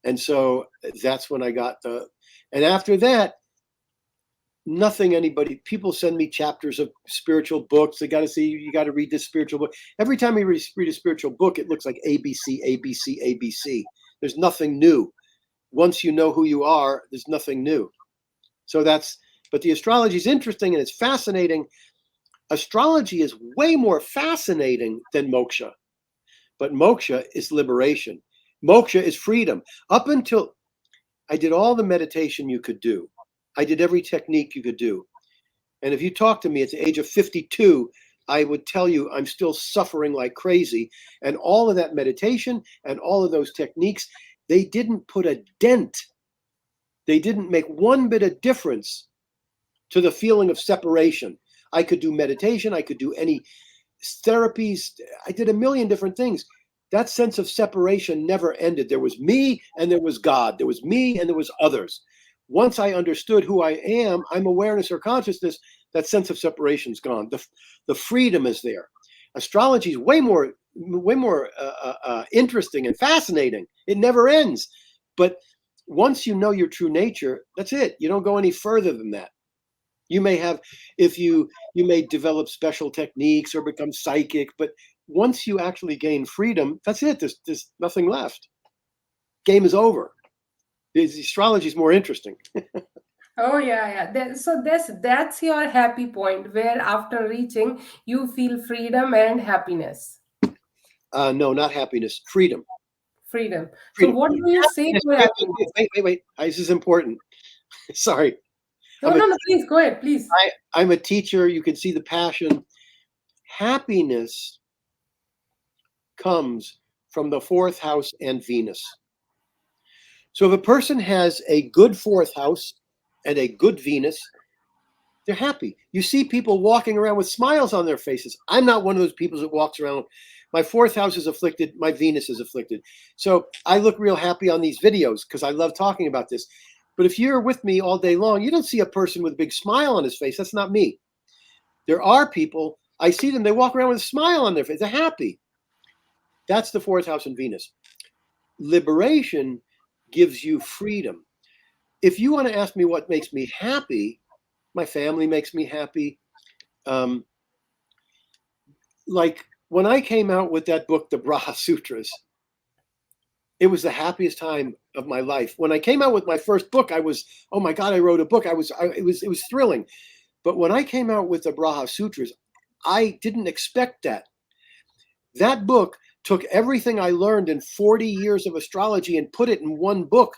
And so that's when I got and after that, people send me chapters of spiritual books. They got to see, you got to read this spiritual book. Every time you read a spiritual book, it looks like ABC, ABC, ABC. There's nothing new. Once you know who you are, there's nothing new. But the astrology is interesting and it's fascinating. Astrology is way more fascinating than moksha. But moksha is liberation. Moksha is freedom. Up until I did all the meditation you could do. I did every technique you could do. And if you talk to me at the age of 52, I would tell you I'm still suffering like crazy. And all of that meditation and all of those techniques, they didn't put a dent. They didn't make one bit of difference to the feeling of separation. I could do meditation. I could do any therapies. I did a million different things. That sense of separation never ended. There was me and there was God. There was me and there was others. Once I understood who I am, I'm awareness or consciousness, that sense of separation's gone. The freedom is there. Astrology is way more interesting and fascinating. It never ends. But once you know your true nature, that's it. You don't go any further than that. You may have, if you may develop special techniques or become psychic, but once you actually gain freedom, that's it. There's nothing left. Game is over. The astrology is more interesting. Oh yeah, yeah. So that's your happy point where after reaching you feel freedom and happiness. No, not happiness. Freedom. Freedom. So Freedom. what do you say Happiness. to happiness? Wait. This is important. Sorry. No, I'm a no, no. Please go ahead, please. I'm a teacher. You can see the passion. Happiness comes from the fourth house and Venus. So if a person has a good fourth house and a good Venus, they're happy. You see people walking around with smiles on their faces. I'm not one of those people that walks around. My fourth house is afflicted. My Venus is afflicted. So I look real happy on these videos because I love talking about this. But if you're with me all day long, you don't see a person with a big smile on his face. That's not me. There are people, I see them, they walk around with a smile on their face. They're happy. That's the fourth house in Venus. Liberation gives you freedom. If you want to ask me what makes me happy, my family makes me happy. Like when I came out with that book, the Braha Sutras, it was the happiest time of my life. When I came out with my first book, I was, oh my God, I wrote a book. It was thrilling. But when I came out with the Braha Sutras, I didn't expect that. That book took everything I learned in 40 years of astrology and put it in one book.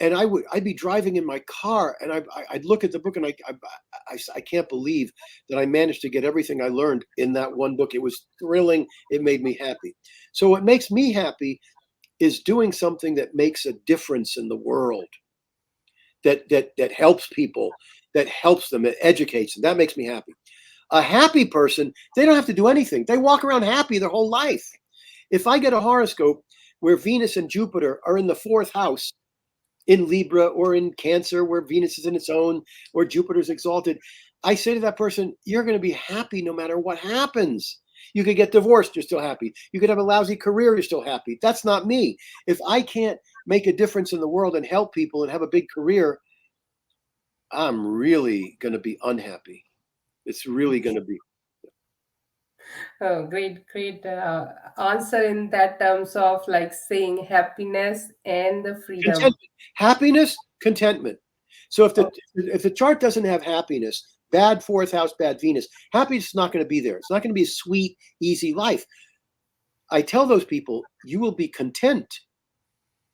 And I'd be driving in my car and I'd look at the book and I can't believe that I managed to get everything I learned in that one book. It was thrilling. It made me happy. So what makes me happy is doing something that makes a difference in the world, that helps people, that helps them, that educates them. That makes me happy. A happy person, they don't have to do anything. They walk around happy their whole life. If I get a horoscope where Venus and Jupiter are in the fourth house, in Libra or in Cancer, where Venus is in its own, or Jupiter's exalted, I say to that person, you're going to be happy no matter what happens. You could get divorced, you're still happy. You could have a lousy career, you're still happy. That's not me. If I can't make a difference in the world and help people and have a big career, I'm really going to be unhappy. It's really going to be Oh, great, great answer in that terms of like saying happiness and the freedom. contentment. Happiness, contentment. So Oh, if the chart doesn't have happiness, bad fourth house, bad Venus, happiness is not going to be there. It's not going to be a sweet, easy life. I tell those people, you will be content.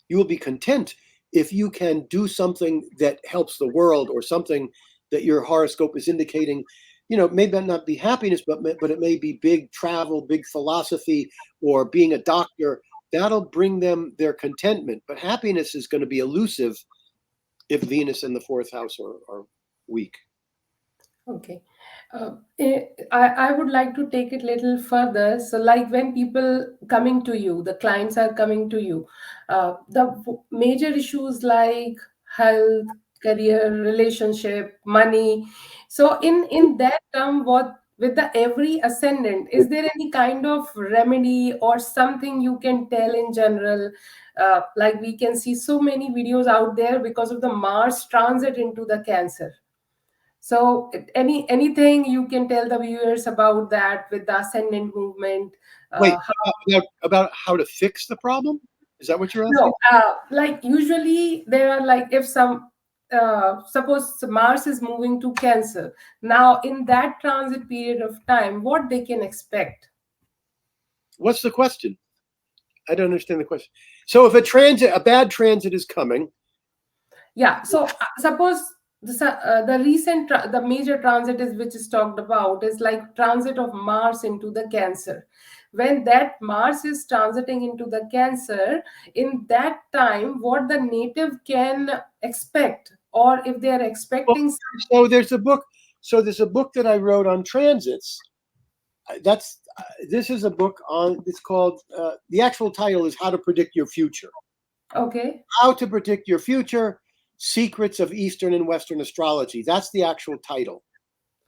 You will be content if you can do something that helps the world or something that your horoscope is indicating. You know, maybe not be happiness, but it may be big travel, big philosophy, or being a doctor. That'll bring them their contentment. But happiness is going to be elusive if Venus and the fourth house are weak. okay. I would like to take it little further. So, like when people coming to you, the clients are coming to you, major issues like health, career, relationship, money. So, in that term, what with the every ascendant, is there any kind of remedy or something you can tell in general? Like we can see so many videos out there because of the Mars transit into the Cancer. So, anything you can tell the viewers about that with the ascendant movement? Wait, How, about how to fix the problem? Is that what you're asking? no, like usually there are like if some suppose Mars is moving to Cancer now in that transit period of time, what they can expect? What's the question? I don't understand the question. So if a bad transit is coming, Yeah. So suppose the recent the major transit is which is talked about is like transit of Mars into the Cancer. When that Mars is transiting into the Cancer, in that time, what the native can expect, or if they are well, expecting. so there's a book. So there's a book that I wrote on transits. That's this is a book on. It's called. The actual title is How to Predict Your Future. Okay. How to Predict Your Future: Secrets of Eastern and Western Astrology. That's the actual title.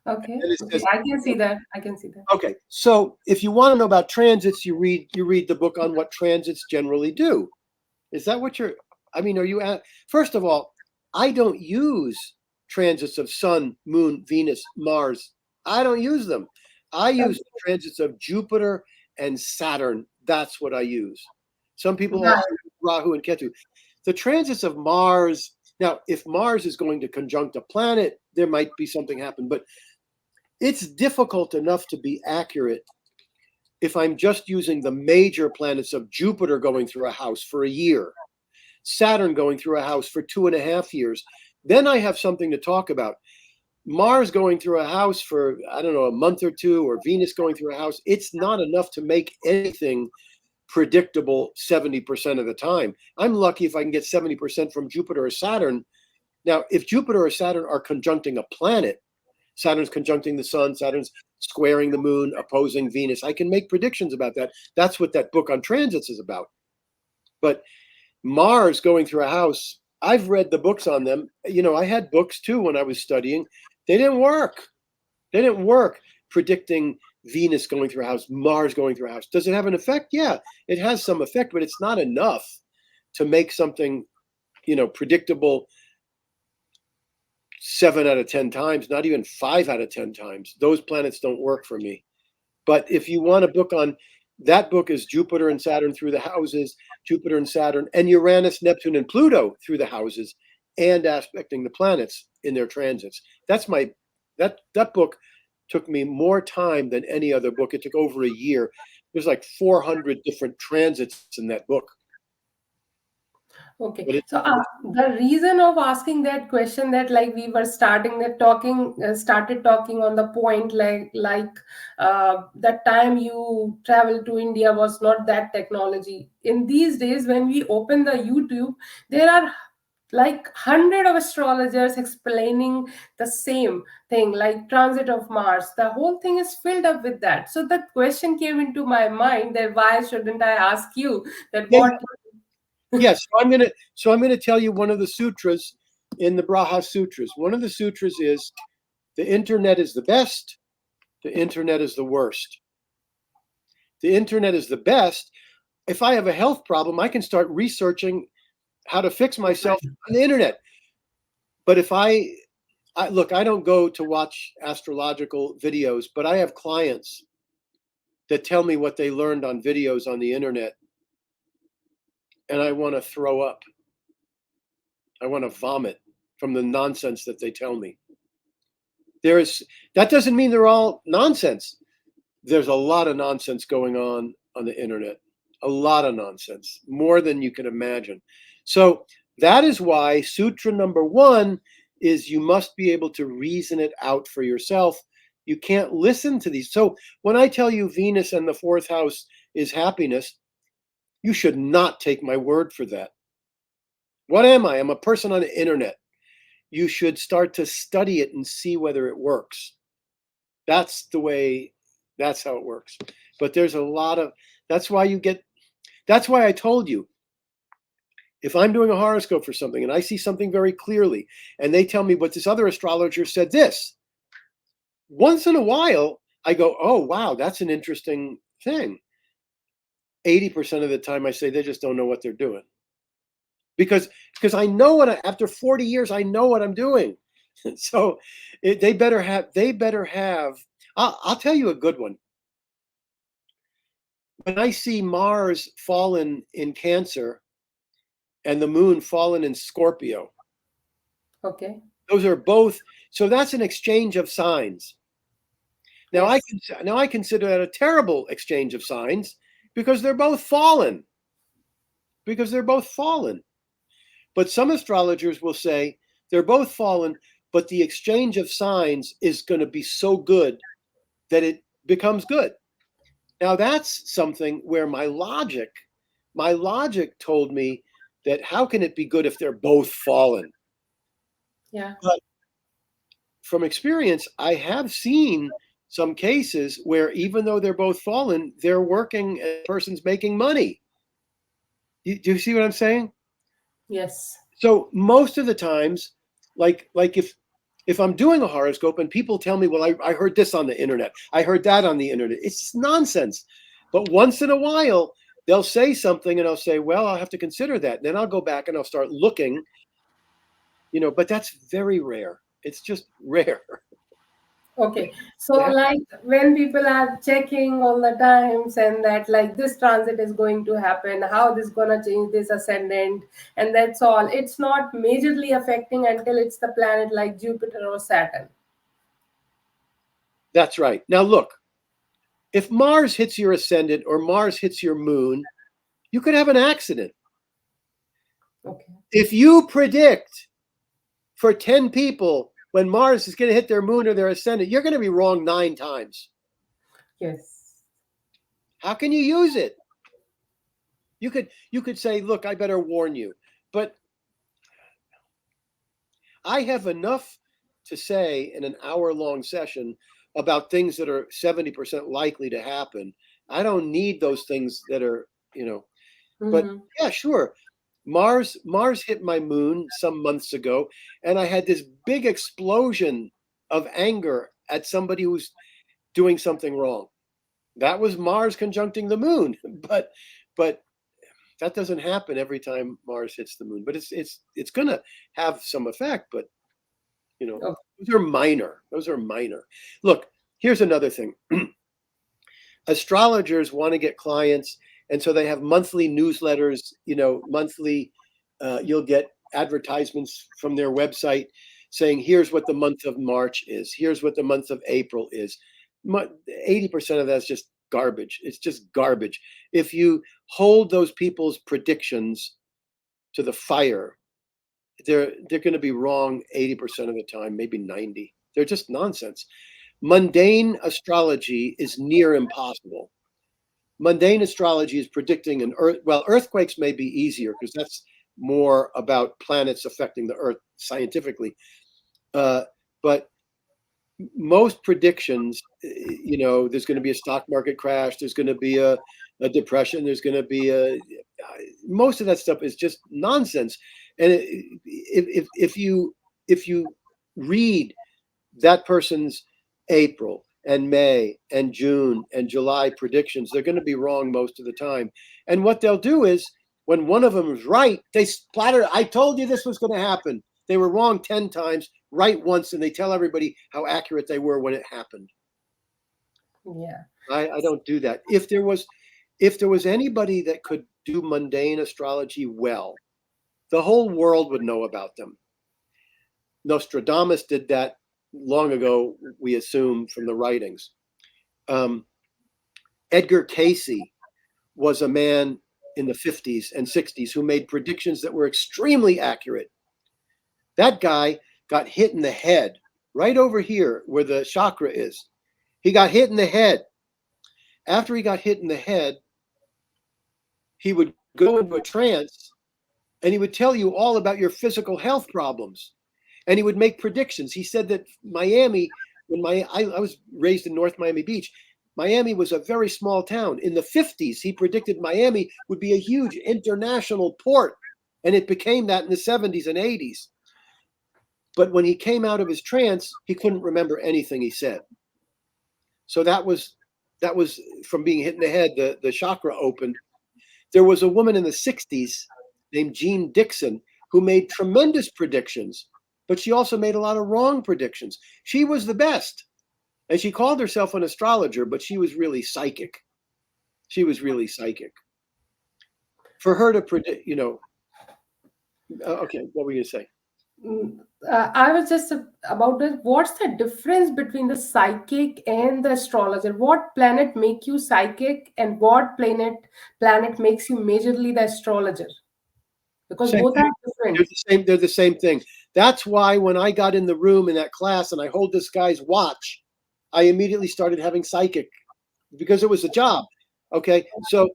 Okay. And it Okay. says, I can see that. I can see that. okay. So if you want to know about transits, you read the book on what transits generally do. Is that what you're? I mean, are you at? First of all, I don't use transits of Sun, Moon, Venus, Mars. I don't use them. I use the transits of Jupiter and Saturn. That's what I use. Some people Right. also use Rahu and Ketu. The transits of Mars, now, if Mars is going to conjunct a planet, there might be something happen, but it's difficult enough to be accurate if I'm just using the major planets of Jupiter going through a house for a year, Saturn going through a house for 2.5 years. Then I have something to talk about. Mars going through a house for, I don't know, a month or two, or Venus going through a house, it's not enough to make anything predictable 70% of the time. I'm lucky if I can get 70% from Jupiter or Saturn. Now, if Jupiter or Saturn are conjuncting a planet, Saturn's conjuncting the sun, Saturn's squaring the moon, opposing Venus, I can make predictions about that. That's what that book on transits is about. But Mars going through a house, I've read the books on them. You know, I had books too when I was studying. They didn't work. They didn't work predicting Venus going through a house, Mars going through a house. Does it have an effect? Yeah, it has some effect, but it's not enough to make something, predictable 7 out of 10 times, not even 5 out of 10 times. Those planets don't work for me. But if you want a book on that, book is Jupiter and Saturn through the houses, Jupiter and Saturn, and Uranus, Neptune, and Pluto through the houses, and aspecting the planets in their transits. That's that book took me more time than any other book. It took over a year. There's like 400 different transits in that book. Okay. But So the reason of asking that question, that like we were started talking on the point, that time you traveled to India was not that technology. In these days, when we open the YouTube, there are like 100 of astrologers explaining the same thing, like transit of Mars. The whole thing is filled up with that. So the question came into my mind that why shouldn't I ask you that yeah, what. yes, so I'm gonna tell you one of the sutras in the Braha sutras. One of the sutras is the internet is the best, the internet is the worst. The internet is the best. If I have a health problem, I can start researching how to fix myself on the internet. But if I look, I don't go to watch astrological videos, but I have clients that tell me what they learned on videos on the internet, and I want to throw up. I want to vomit from the nonsense that they tell me. That doesn't mean they're all nonsense. There's a lot of nonsense going on the internet. A lot of nonsense, more than you can imagine. So that is why sutra number 1 is you must be able to reason it out for yourself. You can't listen to these. So when I tell you Venus and the 4th house is happiness, you should not take my word for that. What am I? I'm a person on the internet. You should start to study it and see whether it works. That's how it works. But there's a lot of, that's why I told you, if I'm doing a horoscope for something and I see something very clearly and they tell me, but this other astrologer said this, once in a while I go, oh, wow, that's an interesting thing. 80% of the time I say they just don't know what they're doing. Because I know after 40 years, I know what I'm doing. So they better have, I'll tell you a good one. When I see Mars fallen in Cancer and the moon fallen in Scorpio, Okay. those are both, so that's an exchange of signs. Now Yes. I consider that a terrible exchange of signs because they're both fallen. But some astrologers will say they're both fallen, but the exchange of signs is going to be so good that it becomes good. Now that's something where my logic told me that how can it be good if they're both fallen? Yeah. But from experience, I have seen some cases where even though they're both fallen, they're working and the person's making money. Do you see what I'm saying? Yes. So most of the times, like if I'm doing a horoscope and people tell me, well, I heard this on the internet, I heard that on the internet, it's nonsense. But once in a while, they'll say something and I'll say, well, I'll have to consider that. And then I'll go back and I'll start looking, but that's very rare. It's just rare. Okay. So That like when people are checking all the times and that like this transit is going to happen, how this gonna change this ascendant, and that's all. It's not majorly affecting until it's the planet like Jupiter or Saturn. that's right. Now look, if Mars hits your ascendant or Mars hits your moon, you could have an accident. Okay. If you predict for 10 people when Mars is going to hit their moon or their ascendant, you're going to be wrong 9 times. Yes. How can you use it? You could say, look, I better warn you. But I have enough to say in an hour-long session about things that are 70% likely to happen. I don't need those things that are, but Mm-hmm. yeah, sure. Mars hit my moon some months ago, and I had this big explosion of anger at somebody who's doing something wrong. That was Mars conjuncting the moon, but that doesn't happen every time Mars hits the moon. But it's going to have some effect. But Okay. those are minor. Those are minor. Look, here's another thing. Astrologers want to get clients, and so they have monthly newsletters. Monthly, you'll get advertisements from their website saying, "Here's what the month of March is. Here's what the month of April is." 80% of that's just garbage. It's just garbage. If you hold those people's predictions to the fire, they're going to be wrong 80% of the time, maybe 90. They're just nonsense. Mundane astrology is near impossible. Mundane astrology is predicting an earth. Well, earthquakes may be easier because that's more about planets affecting the earth scientifically. But most predictions, there's going to be a stock market crash, there's going to be a depression, there's going to be most of that stuff is just nonsense. And if you read that person's April and May and June and July predictions, they're going to be wrong most of the time. And what they'll do is when one of them is right, they splatter, I told you this was going to happen. They were wrong 10 times, right once, and they tell everybody how accurate they were when it happened. Yeah. I don't do that. If there was anybody that could do mundane astrology well, the whole world would know about them. Nostradamus did that long ago, we assume from the writings. Um, Edgar Casey was a man in the 50s and 60s who made predictions that were extremely accurate. That guy got hit in the head, right over here where the chakra is. He got hit in the head. After he got hit in the head, he would go into a trance and he would tell you all about your physical health problems. And he would make predictions. He said that Miami, I was raised in North Miami Beach, Miami was a very small town. In the 50s, he predicted Miami would be a huge international port, and it became that in the 70s and 80s. But when he came out of his trance, he couldn't remember anything he said. So that was from being hit in the head. The chakra opened. There was a woman in the 60s named Jean Dixon who made tremendous predictions, but she also made a lot of wrong predictions. She was the best. And she called herself an astrologer, but she was really psychic. She was really psychic. For her to predict, okay, what were you going to say? Mm, I was just about it. What's the difference between the psychic and the astrologer? What planet make you psychic, and what planet makes you majorly the astrologer? Because Same both thing. are They're different. the same. They're the same thing. That's why when I got in the room in that class and I hold this guy's watch, I immediately started having psychic because it was a job. Okay, so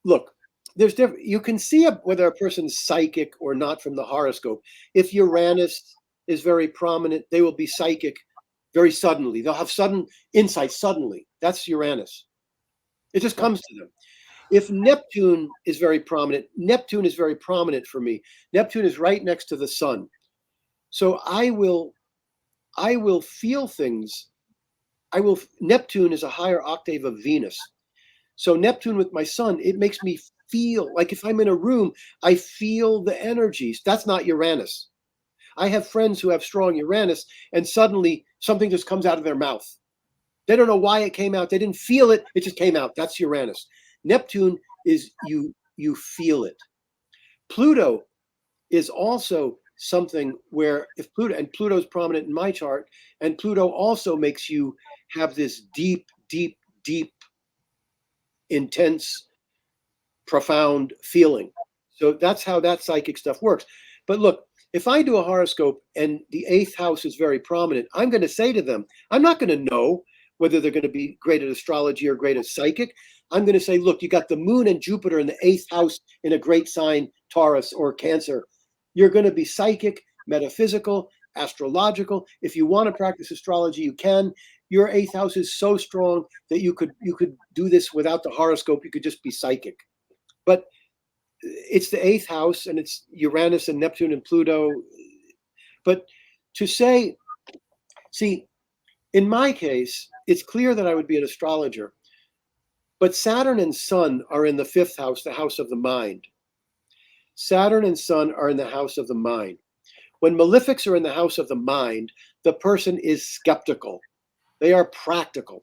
look, there's different. You can see whether a person's psychic or not from the horoscope. If Uranus is very prominent, they will be psychic very suddenly. They'll have sudden insight suddenly. That's Uranus. It just comes to them. If Neptune is very prominent, Neptune is very prominent for me. Neptune is right next to the sun. So I will feel things. Neptune is a higher octave of Venus. So Neptune with my sun, it makes me feel like if I'm in a room, I feel the energies. That's not Uranus. I have friends who have strong Uranus and suddenly something just comes out of their mouth. They don't know why it came out. They didn't feel it. It just came out. That's Uranus. Neptune is you feel it. Pluto is also something where if Pluto's prominent in my chart, and Pluto also makes you have this deep, deep, deep, intense, profound feeling. So that's how that psychic stuff works. But look, if I do a horoscope and the eighth house is very prominent, I'm going to say to them, I'm not going to know whether they're going to be great at astrology or great at psychic. I'm going to say, look, you got the moon and Jupiter in the eighth house in a great sign, Taurus or Cancer. You're going to be psychic, metaphysical, astrological. If you want to practice astrology, you can. Your eighth house is so strong that you could do this without the horoscope. You could just be psychic. But it's the eighth house, and it's Uranus and Neptune and Pluto. But to say, see, in my case, it's clear that I would be an astrologer. But Saturn and Sun are in the fifth house, the house of the mind. Saturn and Sun are in the house of the mind. When malefics are in the house of the mind, the person is skeptical. They are practical.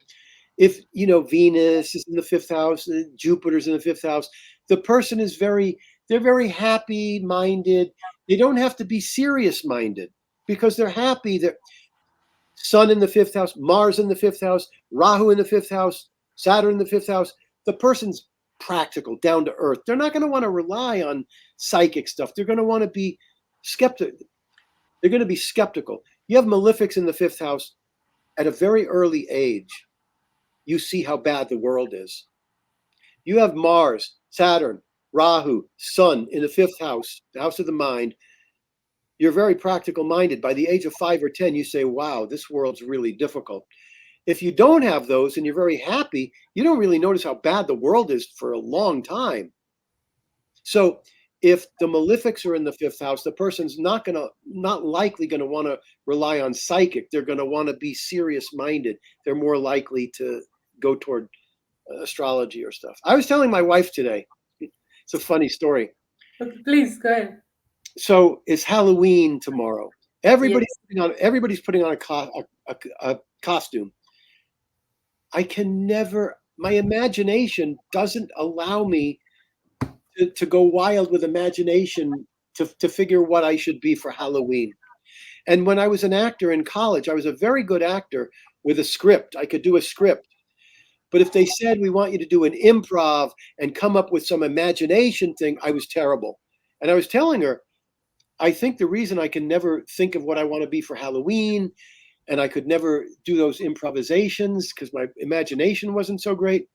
If, Venus is in the fifth house, Jupiter's in the fifth house, the person is they're very happy-minded. They don't have to be serious-minded because they're happy. They're Sun in the fifth house, Mars in the fifth house, Rahu in the fifth house, Saturn in the fifth house. The person's practical, down to earth. They're not going to want to rely on psychic stuff. They're going to want to be skeptical. They're going to be skeptical. You have malefics in the fifth house at a very early age. You see how bad the world is. You have Mars, Saturn, Rahu, Sun in the fifth house, the house of the mind. You're very practical minded. By the age of 5 or 10, you say, wow, this world's really difficult. If you don't have those and you're very happy, you don't really notice how bad the world is for a long time. So if the malefics are in the fifth house, the person's not likely going to want to rely on psychic. They're going to want to be serious minded. They're more likely to go toward astrology or stuff. I was telling my wife today, it's a funny story. Okay, please go ahead. So it's Halloween tomorrow. Everybody's Yes. putting on a costume. I can never. My imagination doesn't allow me to go wild with imagination to figure what I should be for Halloween. And when I was an actor in college, I was a very good actor with a script. I could do a script. But if they said, we want you to do an improv and come up with some imagination thing, I was terrible. And I was telling her, I think the reason I can never think of what I want to be for Halloween and I could never do those improvisations because my imagination wasn't so great.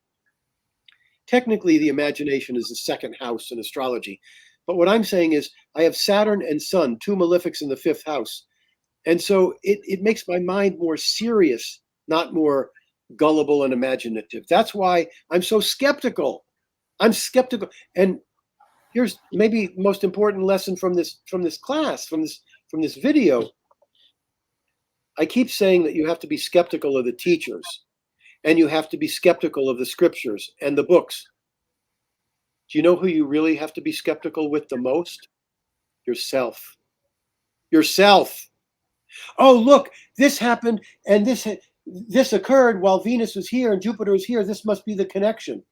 Technically, the imagination is the second house in astrology. But what I'm saying is I have Saturn and Sun, two malefics in the fifth house. And so it makes my mind more serious, not more gullible and imaginative. That's why I'm so skeptical. I'm skeptical. And here's maybe the most important lesson from this class, from this video. I keep saying that you have to be skeptical of the teachers and you have to be skeptical of the scriptures and the books. Do you know who you really have to be skeptical with the most? Yourself. Yourself. Oh, look, this happened and this occurred while Venus was here and Jupiter was here. This must be the connection.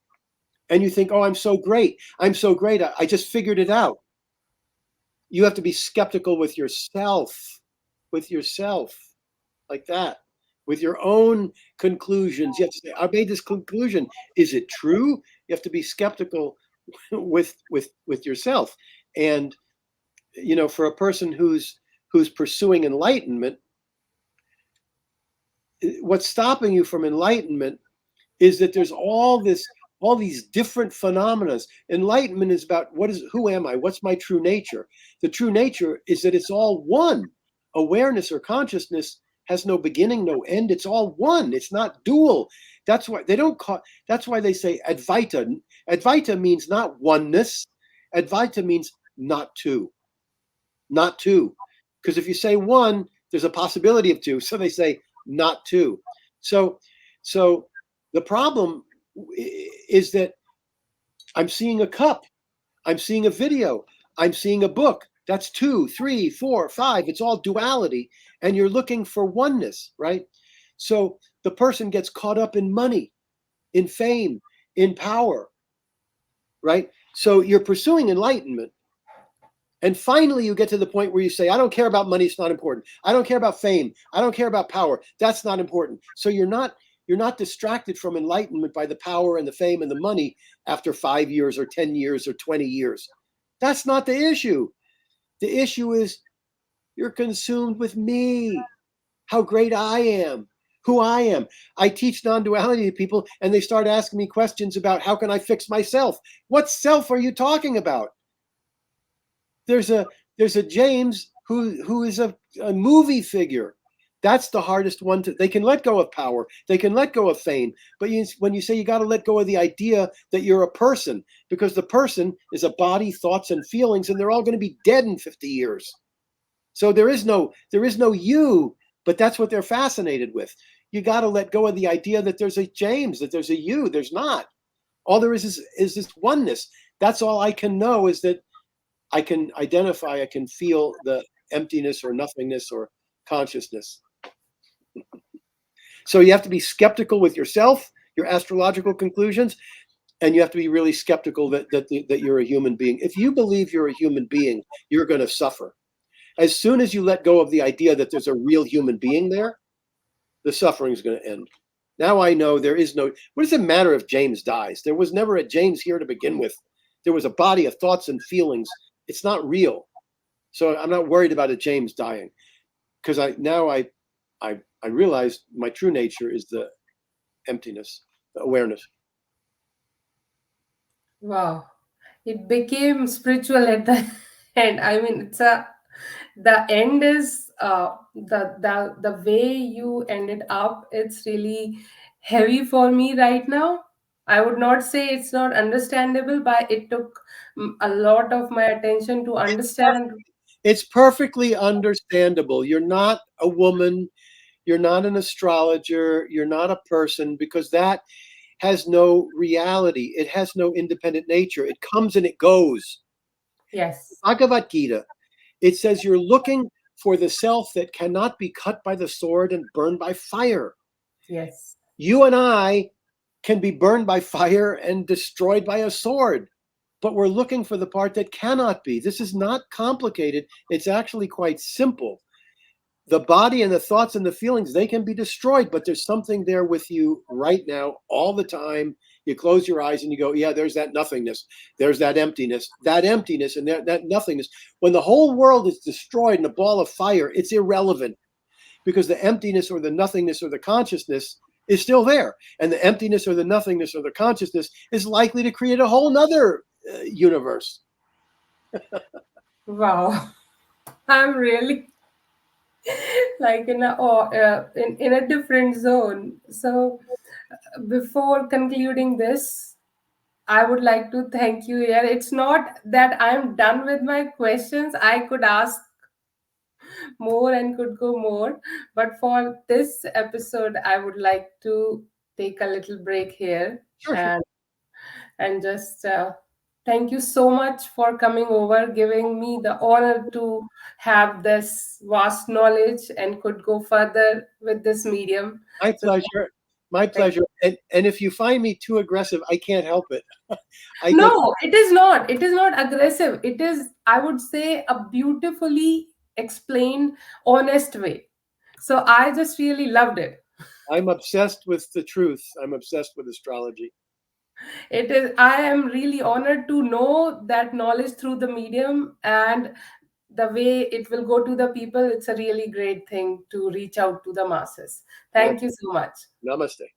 And you think, oh, I'm so great. I'm so great. I just figured it out. You have to be skeptical with yourself, like that, with your own conclusions. You have to say, I made this conclusion. Is it true? You have to be skeptical with yourself. And, for a person who's pursuing enlightenment, what's stopping you from enlightenment is that there's all these different phenomena. Enlightenment is about who am I? What's my true nature? The true nature is that it's all one. Awareness or consciousness has no beginning, no end. It's all one. It's not dual. That's why that's why they say Advaita. Advaita means not oneness. Advaita means not two. Not two. Because if you say one, there's a possibility of two. So they say not two. So the problem is that I'm seeing a cup, I'm seeing a video, I'm seeing a book, That's two, three, four, five. It's all duality. And you're looking for oneness, right? So the person gets caught up in money, in fame, in power, right? So you're pursuing enlightenment. And finally, you get to the point where you say, I don't care about money. It's not important. I don't care about fame. I don't care about power. That's not important. So you're not distracted from enlightenment by the power and the fame and the money after 5 years or 10 years or 20 years. That's not the issue. The issue is you're consumed with me, how great I am, who I am. I teach non-duality to people and they start asking me questions about how can I fix myself? What self are you talking about? There's a James who is a movie figure. That's the hardest one to. They can let go of power. They can let go of fame. But when you say you got to let go of the idea that you're a person, because the person is a body, thoughts, and feelings, and they're all going to be dead in 50 years. So there is no you, but that's what they're fascinated with. You got to let go of the idea that there's a James, that there's a you. There's not. All there is this oneness. That's all I can know is that I can identify, I can feel the emptiness or nothingness or consciousness. So you have to be skeptical with yourself, your astrological conclusions, and you have to be really skeptical that you're a human being. If you believe you're a human being, you're going to suffer. As soon as you let go of the idea that there's a real human being there, the suffering is going to end. Now I know there is no. What does it matter if James dies? There was never a James here to begin with. There was a body of thoughts and feelings. It's not real. So I'm not worried about a James dying because I realize my true nature is the emptiness, the awareness. Wow. It became spiritual at the end. I mean, the end is the way you ended up, it's really heavy for me right now. I would not say it's not understandable, but it took a lot of my attention to understand. It's perfectly understandable. You're not a woman. You're not an astrologer. You're not a person because that has no reality. It has no independent nature. It comes and it goes. Yes, Bhagavad Gita, it says you're looking for the self that cannot be cut by the sword and burned by fire. yes. You and I can be burned by fire and destroyed by a sword, but we're looking for the part that cannot be. This is not complicated. It's actually quite simple. The body and the thoughts and the feelings, they can be destroyed, but there's something there with you right now, all the time. You close your eyes and you go, yeah, there's that nothingness. There's that emptiness and that nothingness. When the whole world is destroyed in a ball of fire, it's irrelevant because the emptiness or the nothingness or the consciousness is still there. And the emptiness or the nothingness or the consciousness is likely to create a whole nother universe. Wow. I'm really like in a different zone. So before concluding this, I would like to thank you here. It's not that I'm done with my questions. I could ask more and could go more. But for this episode, I would like to take a little break here Sure, sure. and just thank you so much for coming over, giving me the honor to have this vast knowledge and could go further with this medium. My So pleasure. My thank pleasure. And if you find me too aggressive, I can't help it. I get No, it is not. It is not aggressive. It is, I would say, a beautifully explained, honest way. So I just really loved it. I'm obsessed with the truth. I'm obsessed with astrology. It is, I am really honored to know that knowledge through the medium and the way it will go to the people. It's a really great thing to reach out to the masses. My Thank you so much. namaste.